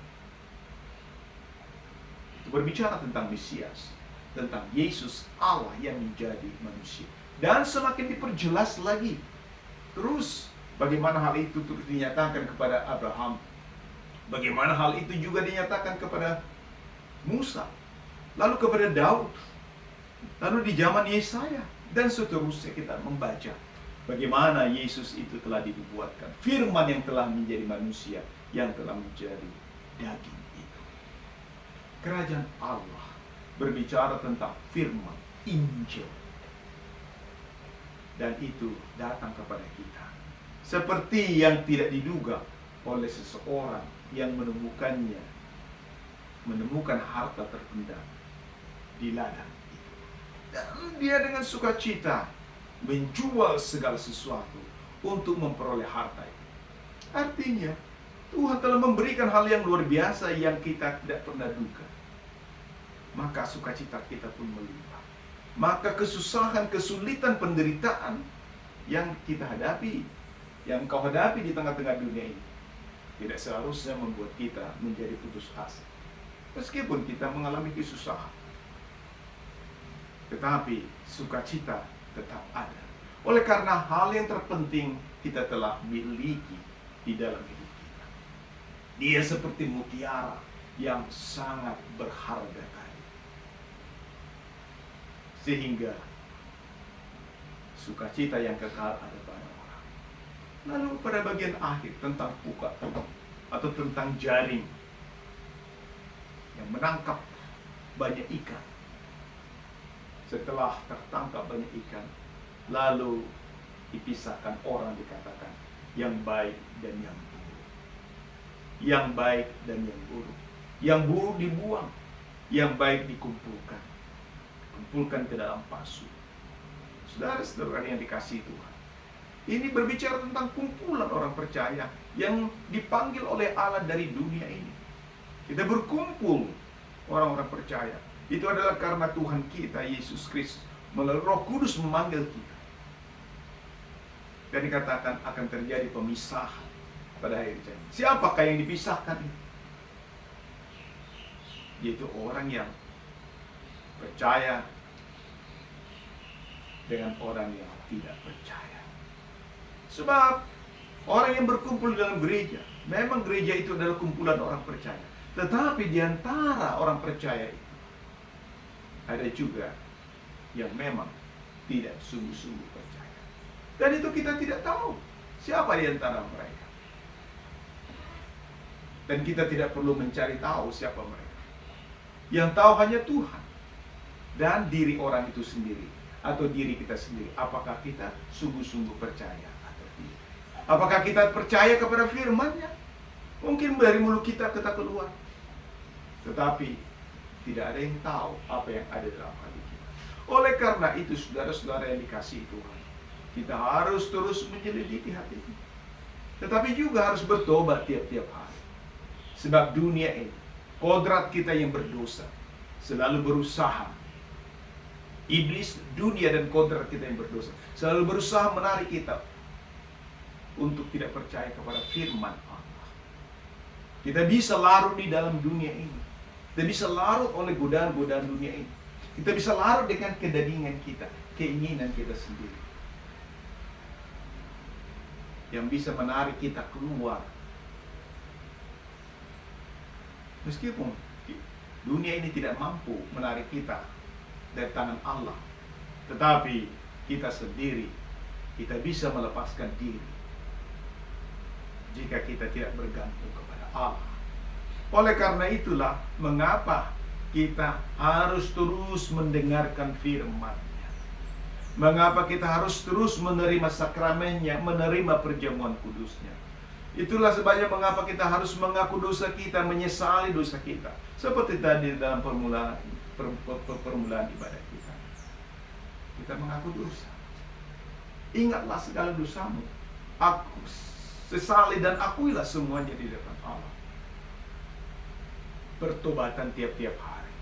Itu berbicara tentang Mesias, tentang Yesus Allah yang menjadi manusia. Dan semakin diperjelas lagi terus bagaimana hal itu terus dinyatakan kepada Abraham, bagaimana hal itu juga dinyatakan kepada Musa, lalu kepada Daud, lalu di zaman Yesaya, dan seterusnya. Kita membaca bagaimana Yesus itu telah dibuatkan, firman yang telah menjadi manusia, yang telah menjadi daging itu. Kerajaan Allah berbicara tentang firman Injil, dan itu datang kepada kita seperti yang tidak diduga oleh seseorang yang menemukan harta terpendam di ladang itu, dan dia dengan sukacita menjual segala sesuatu untuk memperoleh harta itu. Artinya Tuhan telah memberikan hal yang luar biasa yang kita tidak pernah duga. Maka sukacita kita pun melimpah. Maka kesusahan, kesulitan, penderitaan yang kita hadapi, yang kau hadapi di tengah-tengah dunia ini, tidak seharusnya membuat kita menjadi putus asa. Meskipun kita mengalami kesusahan, tetapi sukacita tetap ada. Oleh karena hal yang terpenting kita telah miliki di dalam hidup kita. Dia seperti mutiara yang sangat berharga tadi, sehingga sukacita yang kekal ada pada orang. Lalu pada bagian akhir tentang pukat atau tentang jaring yang menangkap banyak ikan. Setelah tertangkap banyak ikan, lalu dipisahkan orang, dikatakan yang baik dan yang buruk. Yang baik dan yang buruk. Yang buruk dibuang, yang baik dikumpulkan. Kumpulkan ke dalam pasu. Saudara-saudara yang dikasihi Tuhan, Ini berbicara tentang kumpulan orang percaya yang dipanggil oleh Allah dari dunia ini. Kita berkumpul orang-orang percaya. Itu adalah karena Tuhan kita Yesus Kristus melalui Roh Kudus memanggil kita. Dan dikatakan akan terjadi pemisahan pada akhir zaman. Siapakah yang dipisahkan ini? Yaitu orang yang percaya dengan orang yang tidak percaya. Sebab orang yang berkumpul dalam gereja, memang gereja itu adalah kumpulan orang percaya. Tetapi di antara orang percaya itu ada juga yang memang tidak sungguh-sungguh percaya. Dan itu kita tidak tahu siapa di antara mereka. Dan kita tidak perlu mencari tahu siapa mereka. Yang tahu hanya Tuhan dan diri orang itu sendiri atau diri kita sendiri. Apakah kita sungguh-sungguh percaya atau tidak? Apakah kita percaya kepada firman-Nya? Mungkin dari mulut kita keluar, tetapi tidak ada yang tahu apa yang ada dalam hati kita. Oleh karena itu, saudara-saudara yang dikasihi Tuhan, kita harus terus menyelidiki hati kita. Tetapi juga harus bertobat tiap-tiap hari. Sebab dunia ini, kodrat kita yang berdosa, selalu berusaha. Iblis, dunia dan kodrat kita yang berdosa selalu berusaha menarik kita untuk tidak percaya kepada firman Allah. Kita bisa larut di dalam dunia ini. Kita bisa larut oleh godaan-godaan dunia ini. Kita bisa larut dengan kedagingan kita, keinginan kita sendiri, yang bisa menarik kita keluar. Meskipun dunia ini tidak mampu menarik kita dari tangan Allah, tetapi kita sendiri, kita bisa melepaskan diri jika kita tidak bergantung kepada Allah. Oleh karena itulah mengapa kita harus terus mendengarkan firman-Nya. Mengapa kita harus terus menerima sakramennya, menerima perjamuan kudusnya. Itulah sebabnya mengapa kita harus mengaku dosa kita, menyesali dosa kita. Seperti tadi dalam permulaan ibadah kita. Kita mengaku dosa. Ingatlah segala dosamu. Aku sesali dan akuilah semuanya di depan Allah. Pertobatan tiap-tiap hari.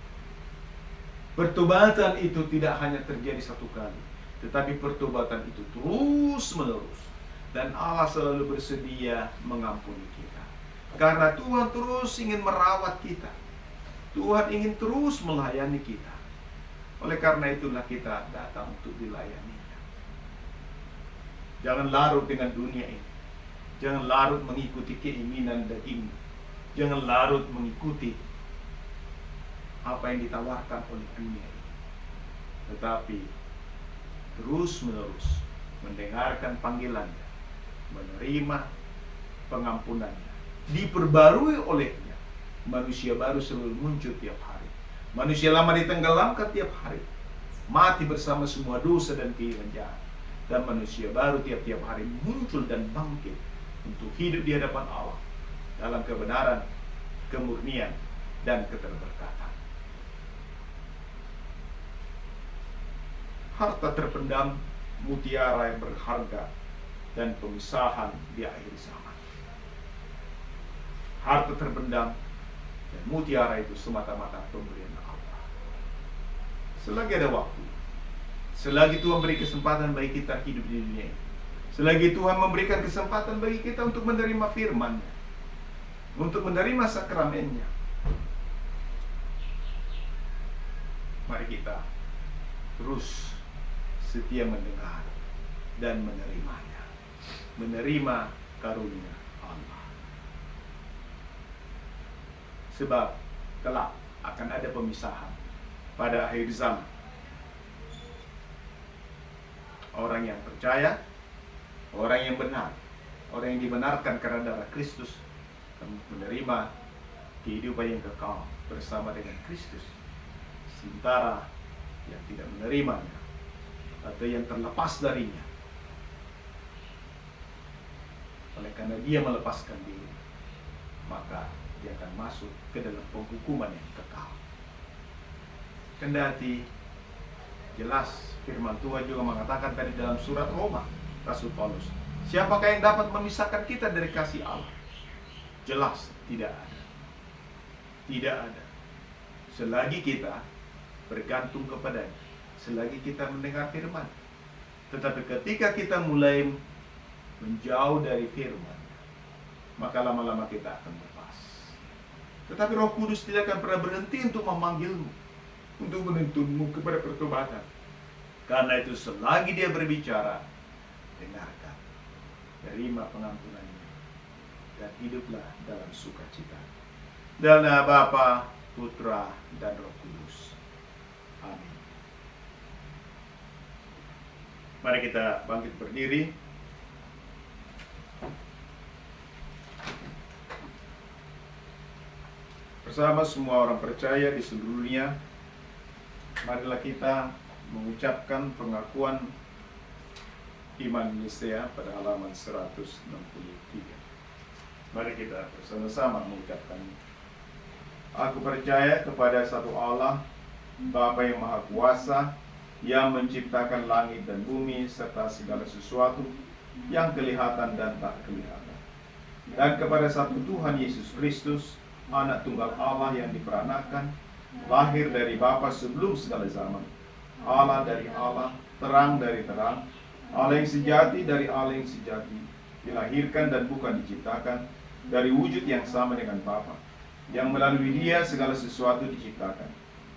Pertobatan itu tidak hanya terjadi satu kali, tetapi pertobatan itu terus menerus. Dan Allah selalu bersedia mengampuni kita. Karena Tuhan terus ingin merawat kita. Tuhan ingin terus melayani kita. Oleh karena itulah kita datang untuk dilayaninya. Jangan larut dengan dunia ini. Jangan larut mengikuti keinginan dagingmu. Jangan larut mengikuti apa yang ditawarkan oleh dunia ini. Tetapi terus menerus mendengarkan panggilannya, menerima pengampunannya, diperbarui olehnya. Manusia baru selalu muncul tiap hari. Manusia lama ditenggelamkan tiap hari, mati bersama semua dosa dan keinginan jahat. Dan manusia baru tiap-tiap hari muncul dan bangkit untuk hidup di hadapan Allah dalam kebenaran, kemurnian, dan keterberkatan. Harta terpendam, mutiara yang berharga, dan pemisahan di akhir zaman. Harta terpendam dan mutiara itu semata-mata pemberian Allah. Selagi ada waktu, selagi Tuhan beri kesempatan bagi kita hidup di dunia ini, selagi Tuhan memberikan kesempatan bagi kita untuk menerima firman-Nya, untuk menerima sakramennya, mari kita terus setia mendengar dan menerimanya, menerima karunia Allah. Sebab kelak akan ada pemisahan pada akhir zaman. Orang yang percaya, orang yang benar, orang yang dibenarkan karena darah Kristus akan menerima kehidupan yang kekal bersama dengan Kristus. Sementara yang tidak menerimanya atau yang terlepas darinya, oleh karena dia melepaskan diri, maka dia akan masuk ke dalam penghukuman yang kekal. Kendati jelas firman Tuhan juga mengatakan tadi dalam surat Roma Rasul Paulus. Siapakah yang dapat memisahkan kita dari kasih Allah? Jelas tidak ada. Tidak ada. Selagi kita bergantung kepadanya, selagi kita mendengar firman. Tetapi ketika kita mulai menjauh dari firman, maka lama-lama kita akan lepas. Tetapi Roh Kudus tidak akan pernah berhenti untuk memanggilmu, untuk menuntunmu kepada pertobatan. Karena itu selagi dia berbicara, dengarkan, terima pengampunannya, dan hiduplah dalam sukacita. Dalam nama Bapa, Putra, dan Roh Kudus. Amin. Mari kita bangkit berdiri. Bersama semua orang percaya di seluruh dunia, marilah kita mengucapkan pengakuan iman Nisea pada halaman 163. Mari kita bersama-sama mengucapkannya. Aku percaya kepada satu Allah, Bapa yang Maha Kuasa, yang menciptakan langit dan bumi serta segala sesuatu yang kelihatan dan tak kelihatan. Dan kepada satu Tuhan Yesus Kristus, Anak Tunggal Allah yang diperanakan, lahir dari Bapa sebelum segala zaman, Allah dari Allah, terang dari terang, Allah yang sejati dari Allah yang sejati, dilahirkan dan bukan diciptakan, dari wujud yang sama dengan Bapa, yang melalui Dia segala sesuatu diciptakan,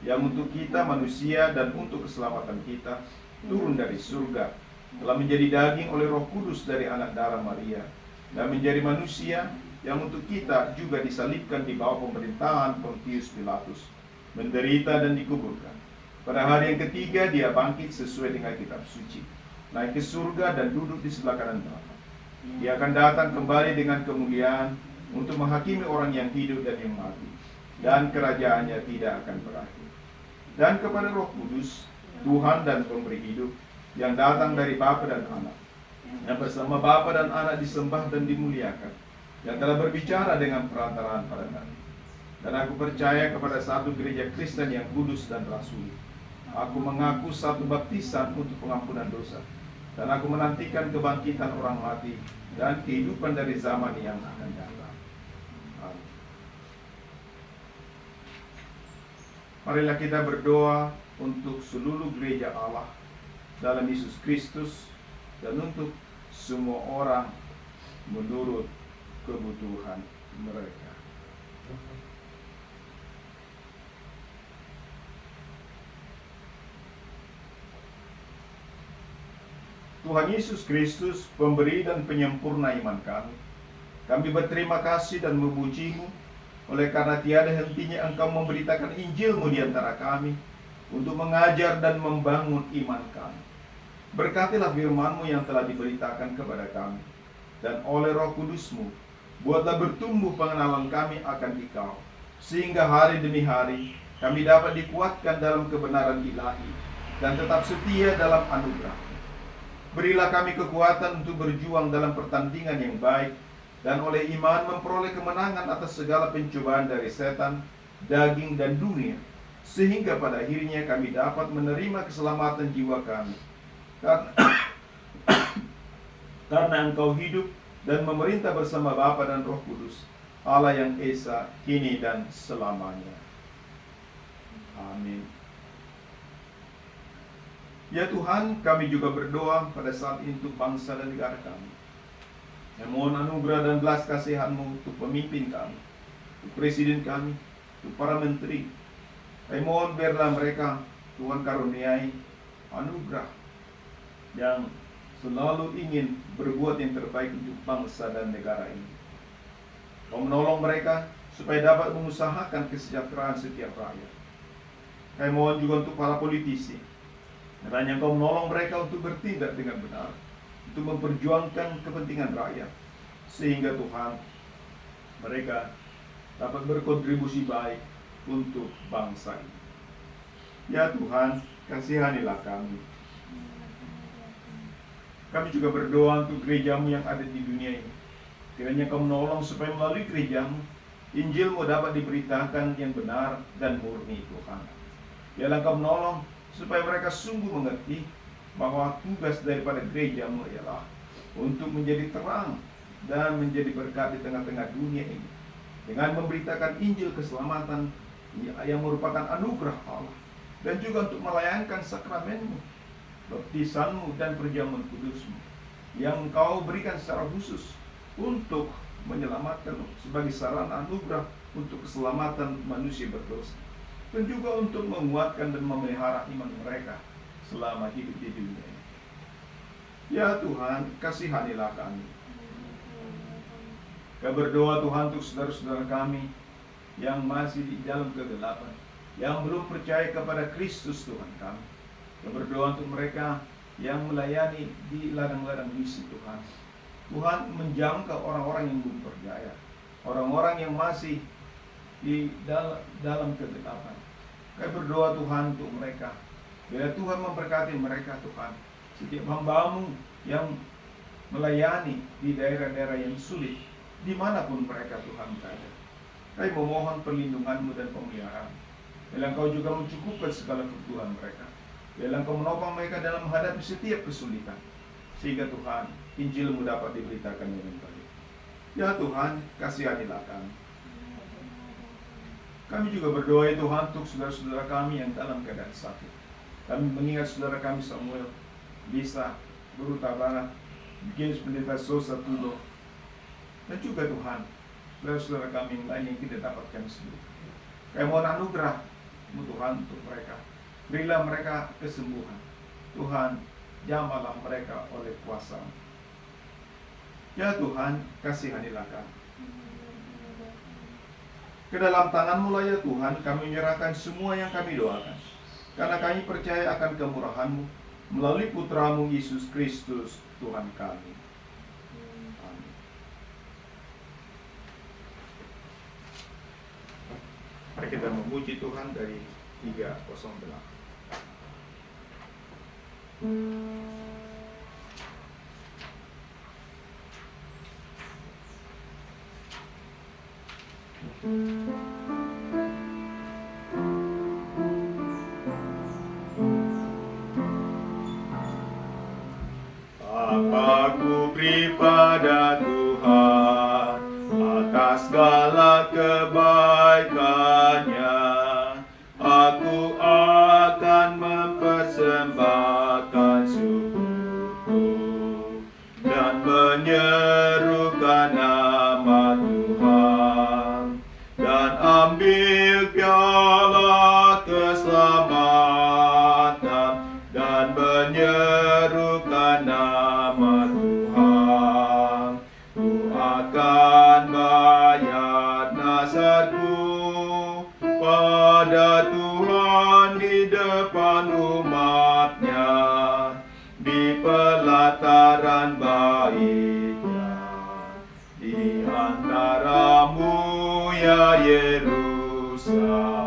yang untuk kita manusia dan untuk keselamatan kita turun dari surga, telah menjadi daging oleh Roh Kudus dari anak darah Maria, dan menjadi manusia, yang untuk kita juga disalibkan di bawah pemerintahan Pontius Pilatus, menderita dan dikuburkan. Pada hari yang ketiga dia bangkit sesuai dengan kitab suci, naik ke surga dan duduk di sebelah kanan Bapa. Dia akan datang kembali dengan kemuliaan untuk menghakimi orang yang hidup dan yang mati, dan kerajaannya tidak akan berakhir. Dan kepada Roh Kudus, Tuhan dan pemberi hidup, yang datang dari Bapa dan Anak, yang bersama Bapa dan Anak disembah dan dimuliakan, yang telah berbicara dengan perantaraan para nabi. Dan aku percaya kepada satu gereja Kristen yang kudus dan rasuli. Aku mengaku satu baptisan untuk pengampunan dosa, dan aku menantikan kebangkitan orang mati dan kehidupan dari zaman yang akan datang. Amin. Marilah kita berdoa untuk seluruh gereja Allah dalam Yesus Kristus, dan untuk semua orang menurut kebutuhan mereka. Tuhan Yesus Kristus, pemberi dan penyempurna iman kami, kami berterima kasih dan memuji-Mu oleh karena tiada hentinya Engkau memberitakan Injil-Mu di antara kami untuk mengajar dan membangun iman kami. Berkatilah firman-Mu yang telah diberitakan kepada kami, dan oleh Roh Kudus-Mu buatlah bertumbuh pengenalan kami akan Engkau, sehingga hari demi hari kami dapat dikuatkan dalam kebenaran ilahi dan tetap setia dalam anugerah. Berilah kami kekuatan untuk berjuang dalam pertandingan yang baik, dan oleh iman memperoleh kemenangan atas segala pencobaan dari setan, daging, dan dunia, sehingga pada akhirnya kami dapat menerima keselamatan jiwa kami. Karena Engkau hidup dan memerintah bersama Bapa dan Roh Kudus, Allah yang esa, kini dan selamanya. Amin. Ya Tuhan, kami juga berdoa pada saat ini untuk bangsa dan negara kami. Ya, mohon anugerah dan belas kasihan-Mu untuk pemimpin kami, untuk presiden kami, untuk para menteri. Kami mohon biarlah mereka, Tuhan karuniai anugerah yang selalu ingin berbuat yang terbaik untuk bangsa dan negara ini. Kau menolong mereka supaya dapat mengusahakan kesejahteraan setiap rakyat. Kami mohon juga untuk para politisi, kiranya Kau menolong mereka untuk bertindak dengan benar, untuk memperjuangkan kepentingan rakyat, sehingga Tuhan, mereka dapat berkontribusi baik untuk bangsa ini. Ya Tuhan, kasihanilah kami. Kami juga berdoa untuk gereja-Mu yang ada di dunia ini. Kiranya Kau menolong supaya melalui gereja-Mu, Injil-Mu dapat diberitakan yang benar dan murni, Tuhan. Biarlah Kau menolong supaya mereka sungguh mengerti bahwa tugas daripada gereja-Mu ialah untuk menjadi terang dan menjadi berkat di tengah-tengah dunia ini, dengan memberitakan Injil keselamatan yang merupakan anugerah Allah, dan juga untuk melayangkan sakramenmu, baptisanmu dan perjamuan kudusmu yang Engkau berikan secara khusus untuk menyelamatkan sebagai sarana anugerah untuk keselamatan manusia berdosa, dan juga untuk menguatkan dan memelihara iman mereka selama hidup di dunia ini. Ya Tuhan, kasihanilah kami. Kami berdoa Tuhan untuk saudara-saudara kami yang masih di dalam kegelapan, yang belum percaya kepada Kristus Tuhan kami. Kami berdoa untuk mereka yang melayani di ladang-ladang misi Tuhan. Tuhan menjangkau orang-orang yang belum percaya, orang-orang yang masih di dalam kegelapan. Kami berdoa Tuhan untuk mereka. Biar Tuhan memberkati mereka Tuhan. Setiap hamba-Mu yang melayani di daerah-daerah yang sulit, dimanapun mereka Tuhan berada. Kami memohon perlindungan-Mu dan pemeliharaan. Biar Engkau juga mencukupkan segala kebutuhan mereka. Biar Engkau menopang mereka dalam menghadapi setiap kesulitan, sehingga Tuhan, Injil-Mu dapat diberitakan dengan baik. Ya Tuhan, kasihanilah kami. Kami juga berdoa ya Tuhan untuk saudara-saudara kami yang dalam keadaan sakit. Kami mengingat saudara kami Samuel, Lisa, Huta Barat, James Pendeta Sosa Tudo, dan juga Tuhan, saudara-saudara kami yang lain yang tidak dapat kami sebut. Kami mohon anugerah-Mu Tuhan untuk mereka. Berilah mereka kesembuhan. Tuhan, jamalah mereka oleh kuasa-Mu. Ya Tuhan, kasihanilah kami. Ke dalam tangan-Mu lah ya Tuhan, kami menyerahkan semua yang kami doakan, karena kami percaya akan kemurahan-Mu melalui Putra-Mu Yesus Kristus Tuhan kami. Amin. Mari kita memuji Tuhan dari 308. Apa ku beri pada Tuhan atas segala kebaikannya? Aku akan mempersembahkan syukurku dan menyerukan nama Tuhan, dan ambil piala keselamatan dan menyerukan nama Tuhan. Ku akan bayar nazarku pada Tuhan di depan umat-Nya, di pelataran baitnya, di antaramu ya Yerusalem.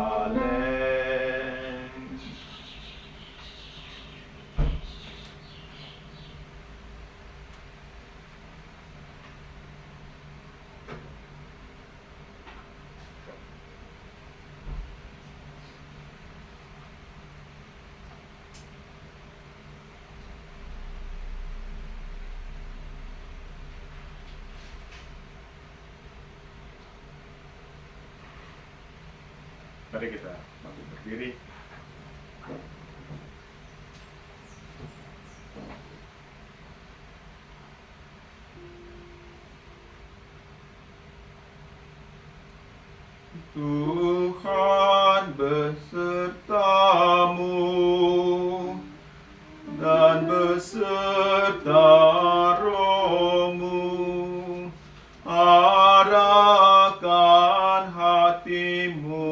Mari kita bangkit berdiri. Tuhan besertamu dan beserta rohmu. Arahkan hatimu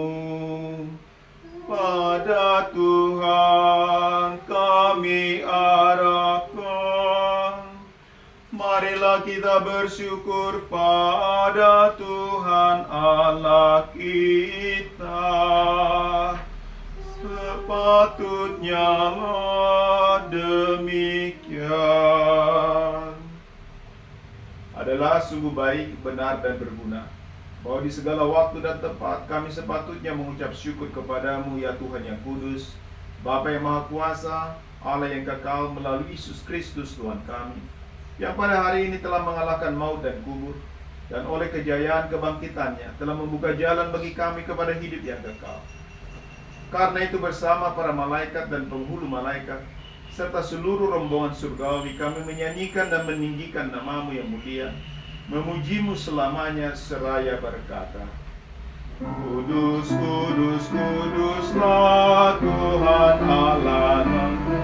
pada Tuhan, kami arahkan. Marilah kita bersyukur pada Tuhan Allah kita. Sepatutnya demikian. Adalah sungguh baik, benar, dan berguna bahwa di segala waktu dan tempat kami sepatutnya mengucap syukur kepadamu ya Tuhan yang kudus, Bapa yang Maha Kuasa, Allah yang kekal, melalui Yesus Kristus Tuhan kami. yang pada hari ini telah mengalahkan maut dan kubur, dan oleh kejayaan kebangkitannya telah membuka jalan bagi kami kepada hidup yang kekal. Karena itu bersama para malaikat dan penghulu malaikat, serta seluruh rombongan surgawi, kami menyanyikan dan meninggikan nama-Mu yang mulia, memuji-Mu selamanya seraya berkata, Kudus, kudus, kuduslah Tuhan Allah Maha.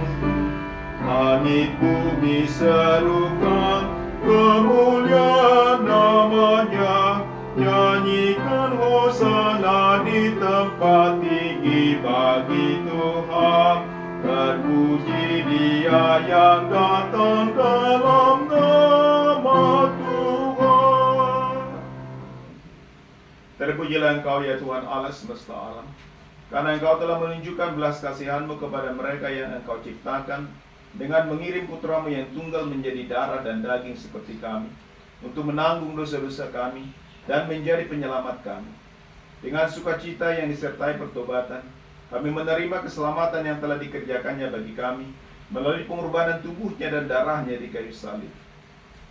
Langit bumi serukan kemuliaan nama-Nya. Nyanyikan hosana di tempat tinggi bagi Tuhan. Terpuji Dia yang datang dalam nama Tuhan. Terpujilah Engkau ya Tuhan Allah semesta alam, karena Engkau telah menunjukkan belas kasihan-Mu kepada mereka yang Engkau ciptakan, dengan mengirim putra-Mu yang tunggal menjadi darah dan daging seperti kami, untuk menanggung dosa-dosa kami dan menjadi penyelamat kami. Dengan sukacita yang disertai pertobatan, kami menerima keselamatan yang telah dikerjakannya bagi kami, melalui pengorbanan tubuhnya dan darahnya di kayu salib.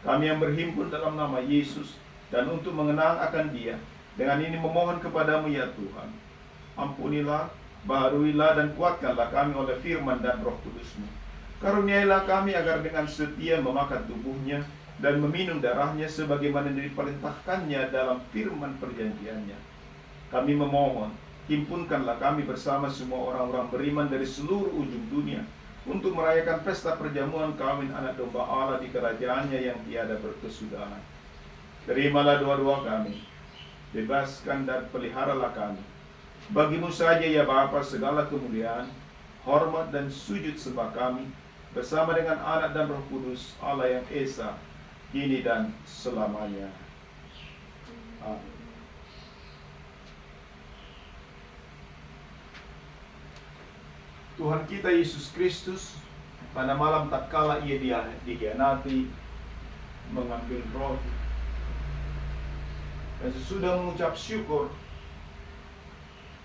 Kami yang berhimpun dalam nama Yesus, dan untuk mengenang akan Dia, dengan ini memohon kepadamu ya Tuhan, ampunilah, baharuilah dan kuatkanlah kami oleh firman dan roh kudus-Mu. Karuniailah kami agar dengan setia memakan tubuhnya dan meminum darahnya sebagaimana diperintahkannya dalam firman perjanjiannya. Kami memohon, himpunkanlah kami bersama semua orang-orang beriman dari seluruh ujung dunia untuk merayakan pesta perjamuan kawin anak domba Allah di kerajaannya yang tiada berkesudahan. Terimalah doa-doa kami, bebaskan dan peliharalah kami. Bagimu saja ya Bapa segala kemuliaan, hormat dan sujud sembah kami, bersama dengan Anak dan Roh Kudus, Allah yang Esa, kini dan selamanya. Amin. Tuhan kita Yesus Kristus, pada malam tatkala Ia dikhianati, mengambil roti, dan sesudah mengucap syukur,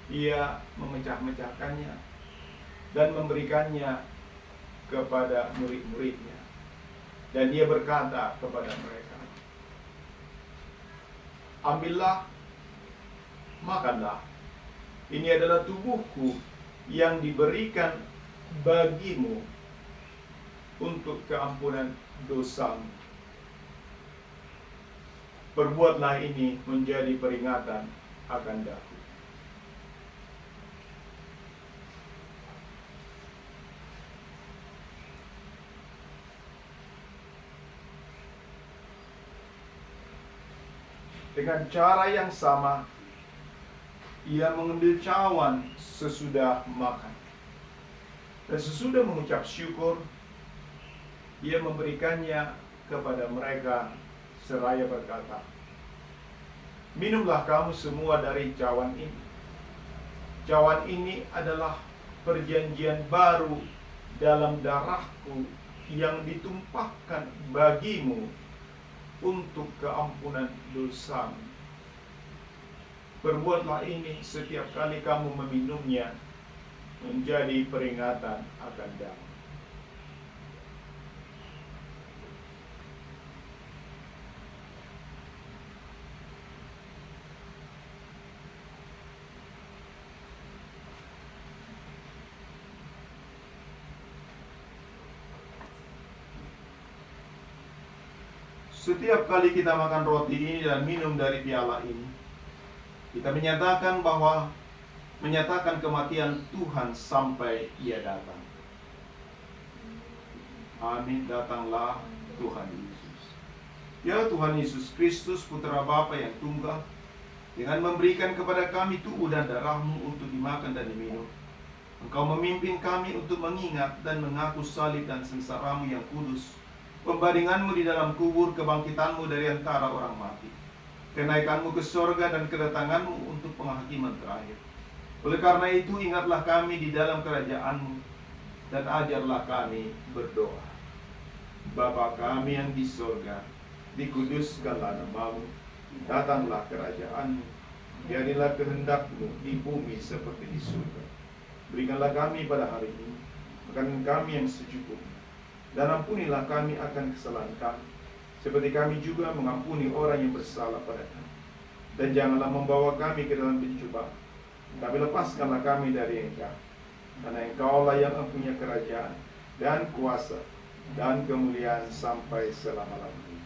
Ia memecah-mecahkannya dan memberikannya kepada murid-muridnya. Dan Dia berkata kepada mereka, ambillah, makanlah. Ini adalah tubuhku yang diberikan bagimu untuk keampunan dosamu. Perbuatlah ini menjadi peringatan akan daku. Dengan cara yang sama, Ia mengambil cawan sesudah makan. Dan sesudah mengucap syukur, Ia memberikannya kepada mereka seraya berkata, minumlah kamu semua dari cawan ini. Cawan ini adalah perjanjian baru dalam darahku yang ditumpahkan bagimu untuk keampunan dosamu. Perbuatlah ini setiap kali kamu meminumnya menjadi peringatan akan daku. Setiap kali kita makan roti ini dan minum dari piala ini, kita menyatakan kematian Tuhan sampai Ia datang. Amin. Datanglah Tuhan Yesus. Ya Tuhan Yesus Kristus, Putra Bapa yang tunggal, dengan memberikan kepada kami tubuh dan darah-Mu untuk dimakan dan diminum, Engkau memimpin kami untuk mengingat dan mengaku salib dan sengsara-Mu yang kudus, pembaringan-Mu di dalam kubur, kebangkitan-Mu dari antara orang mati, kenaikan-Mu ke sorga dan kedatangan-Mu untuk penghakiman terakhir. Oleh karena itu, ingatlah kami di dalam kerajaan-Mu dan ajarlah kami berdoa. Bapa kami yang di sorga, dikuduskanlah nama-Mu, datanglah kerajaan-Mu, jadilah kehendak-Mu di bumi seperti di surga. Berikanlah kami pada hari ini makanan kami yang secukupnya, dan ampunilah kami akan kesalahan kami, seperti kami juga mengampuni orang yang bersalah pada kami. Dan janganlah membawa kami ke dalam pencobaan, tapi lepaskanlah kami dari Engkau. Karena Engkaulah yang mempunyai kerajaan dan kuasa dan kemuliaan sampai selama-lamanya.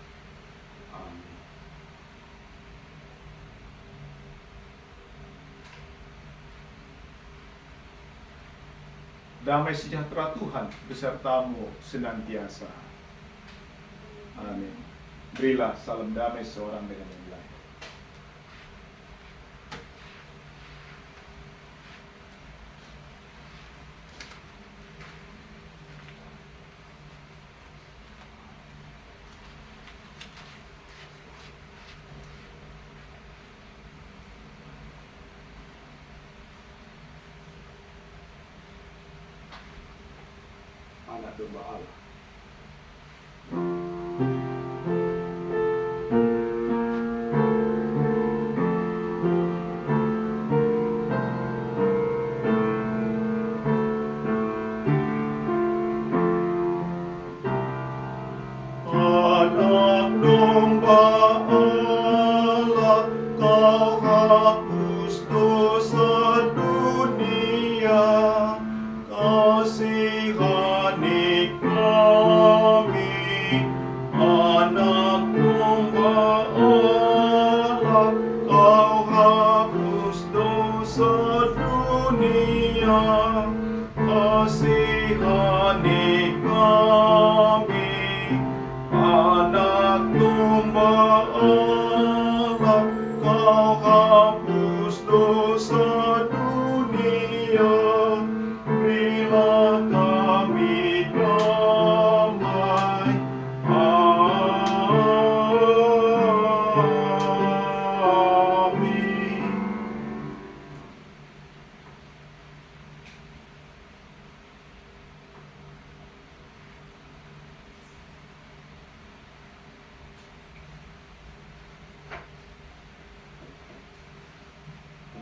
Amin. Damai sejahtera Tuhan besertamu senantiasa. Amin. Berilah salam damai seorang dengan yang lain. Anak domba Allah. Anak domba Allah, kau hapus dosa dunia, kasihani kami. Anak domba Allah, kau hapus dosa dunia, kasihani kami. Anak domba Allah, kau hapus dosa dunia, berilah kami damai. Amin.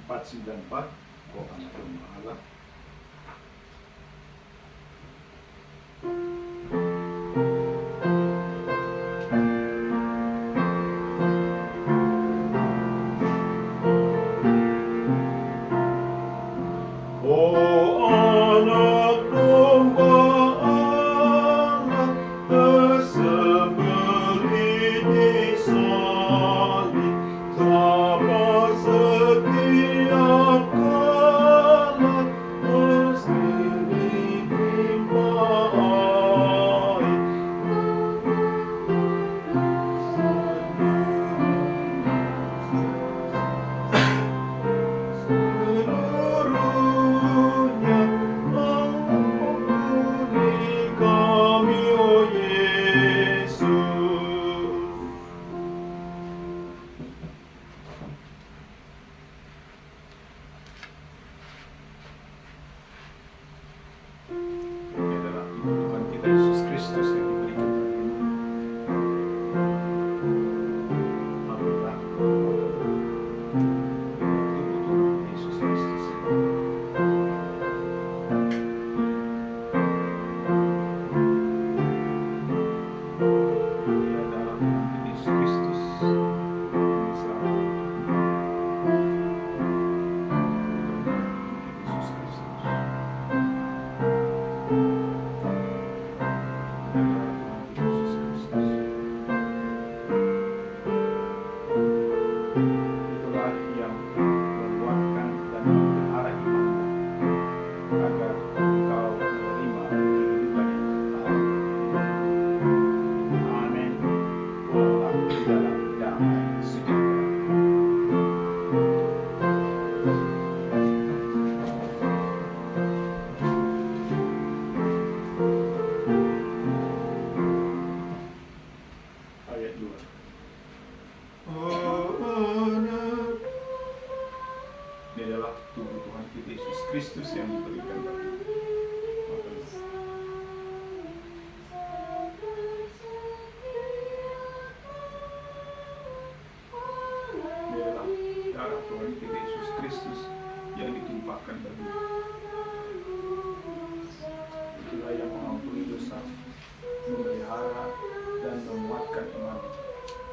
Empat 494, kau anak domba Allah. Oh anak domba Allah, tersembelih di salib, sabar setiap kala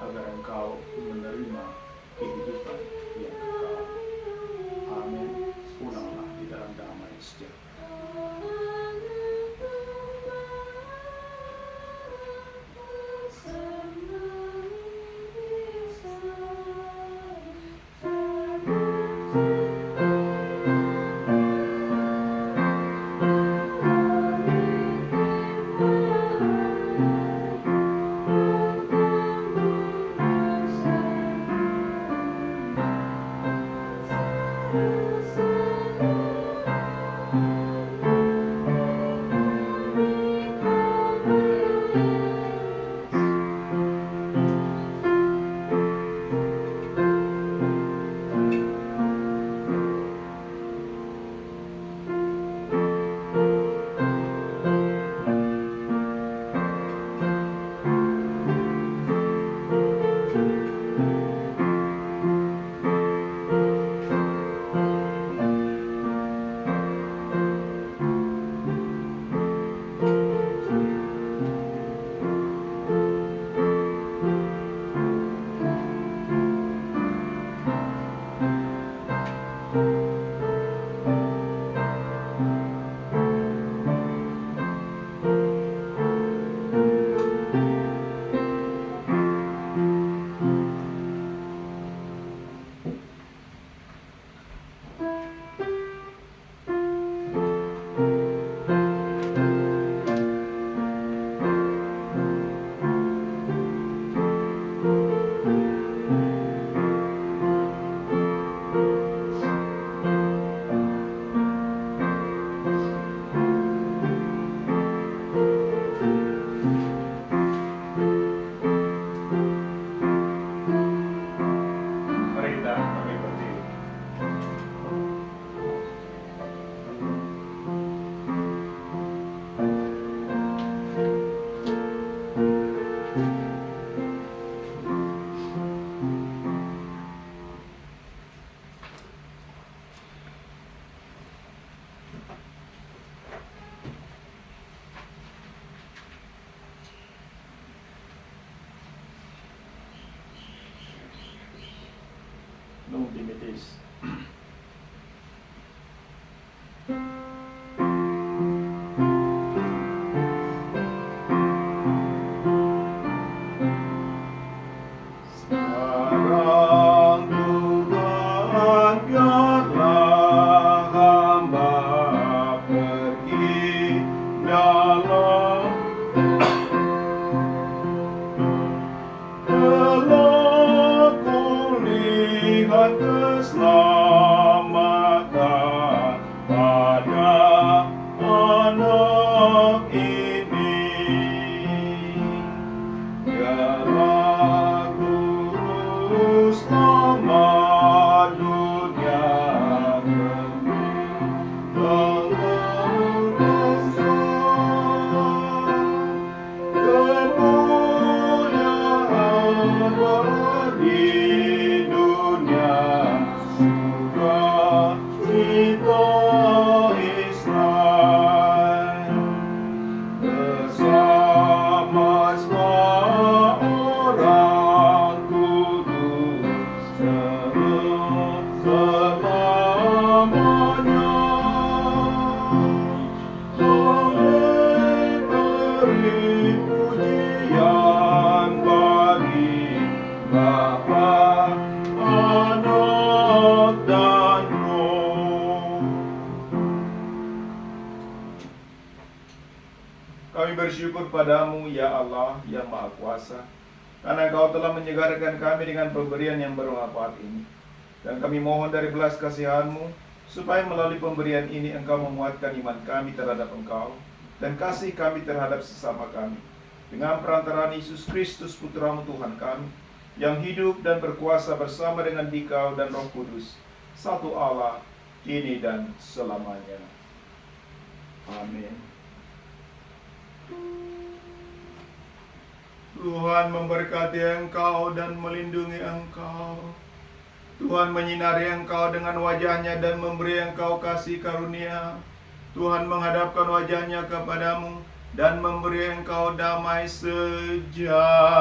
agar engkau menerima kehidupan yang kekal. Amin. Pulanglah di dalam damai sejahtera. Nunc dimittis. Sekarang Tuhan biarlah hamba pergi dalam telah kulihat keselamatan pada anak ini. Biarlah guru selamat dunia kemuliaan di dunia surga cita Israel bersama semua orang kudus selamanya. Boleh beri pujian bagi Bapa, Anak, dan Roh. Kami bersyukur padamu, ya Allah, yang Maha Kuasa, karena Engkau telah menyegarkan kami dengan pemberian yang bermanfaat ini. Dan kami mohon dari belas kasihan-Mu, supaya melalui pemberian ini Engkau menguatkan iman kami terhadap Engkau, dan kasih kami terhadap sesama kami. Dengan perantaraan Yesus Kristus, Putra-Mu Tuhan kami, yang hidup dan berkuasa bersama dengan Dikau dan Roh Kudus, satu Allah, kini dan selamanya. Amin. Tuhan memberkati engkau dan melindungi engkau. Tuhan menyinari engkau dengan wajahnya dan memberi engkau kasih karunia. Tuhan menghadapkan wajahnya kepadamu dan memberi engkau damai sejahtera.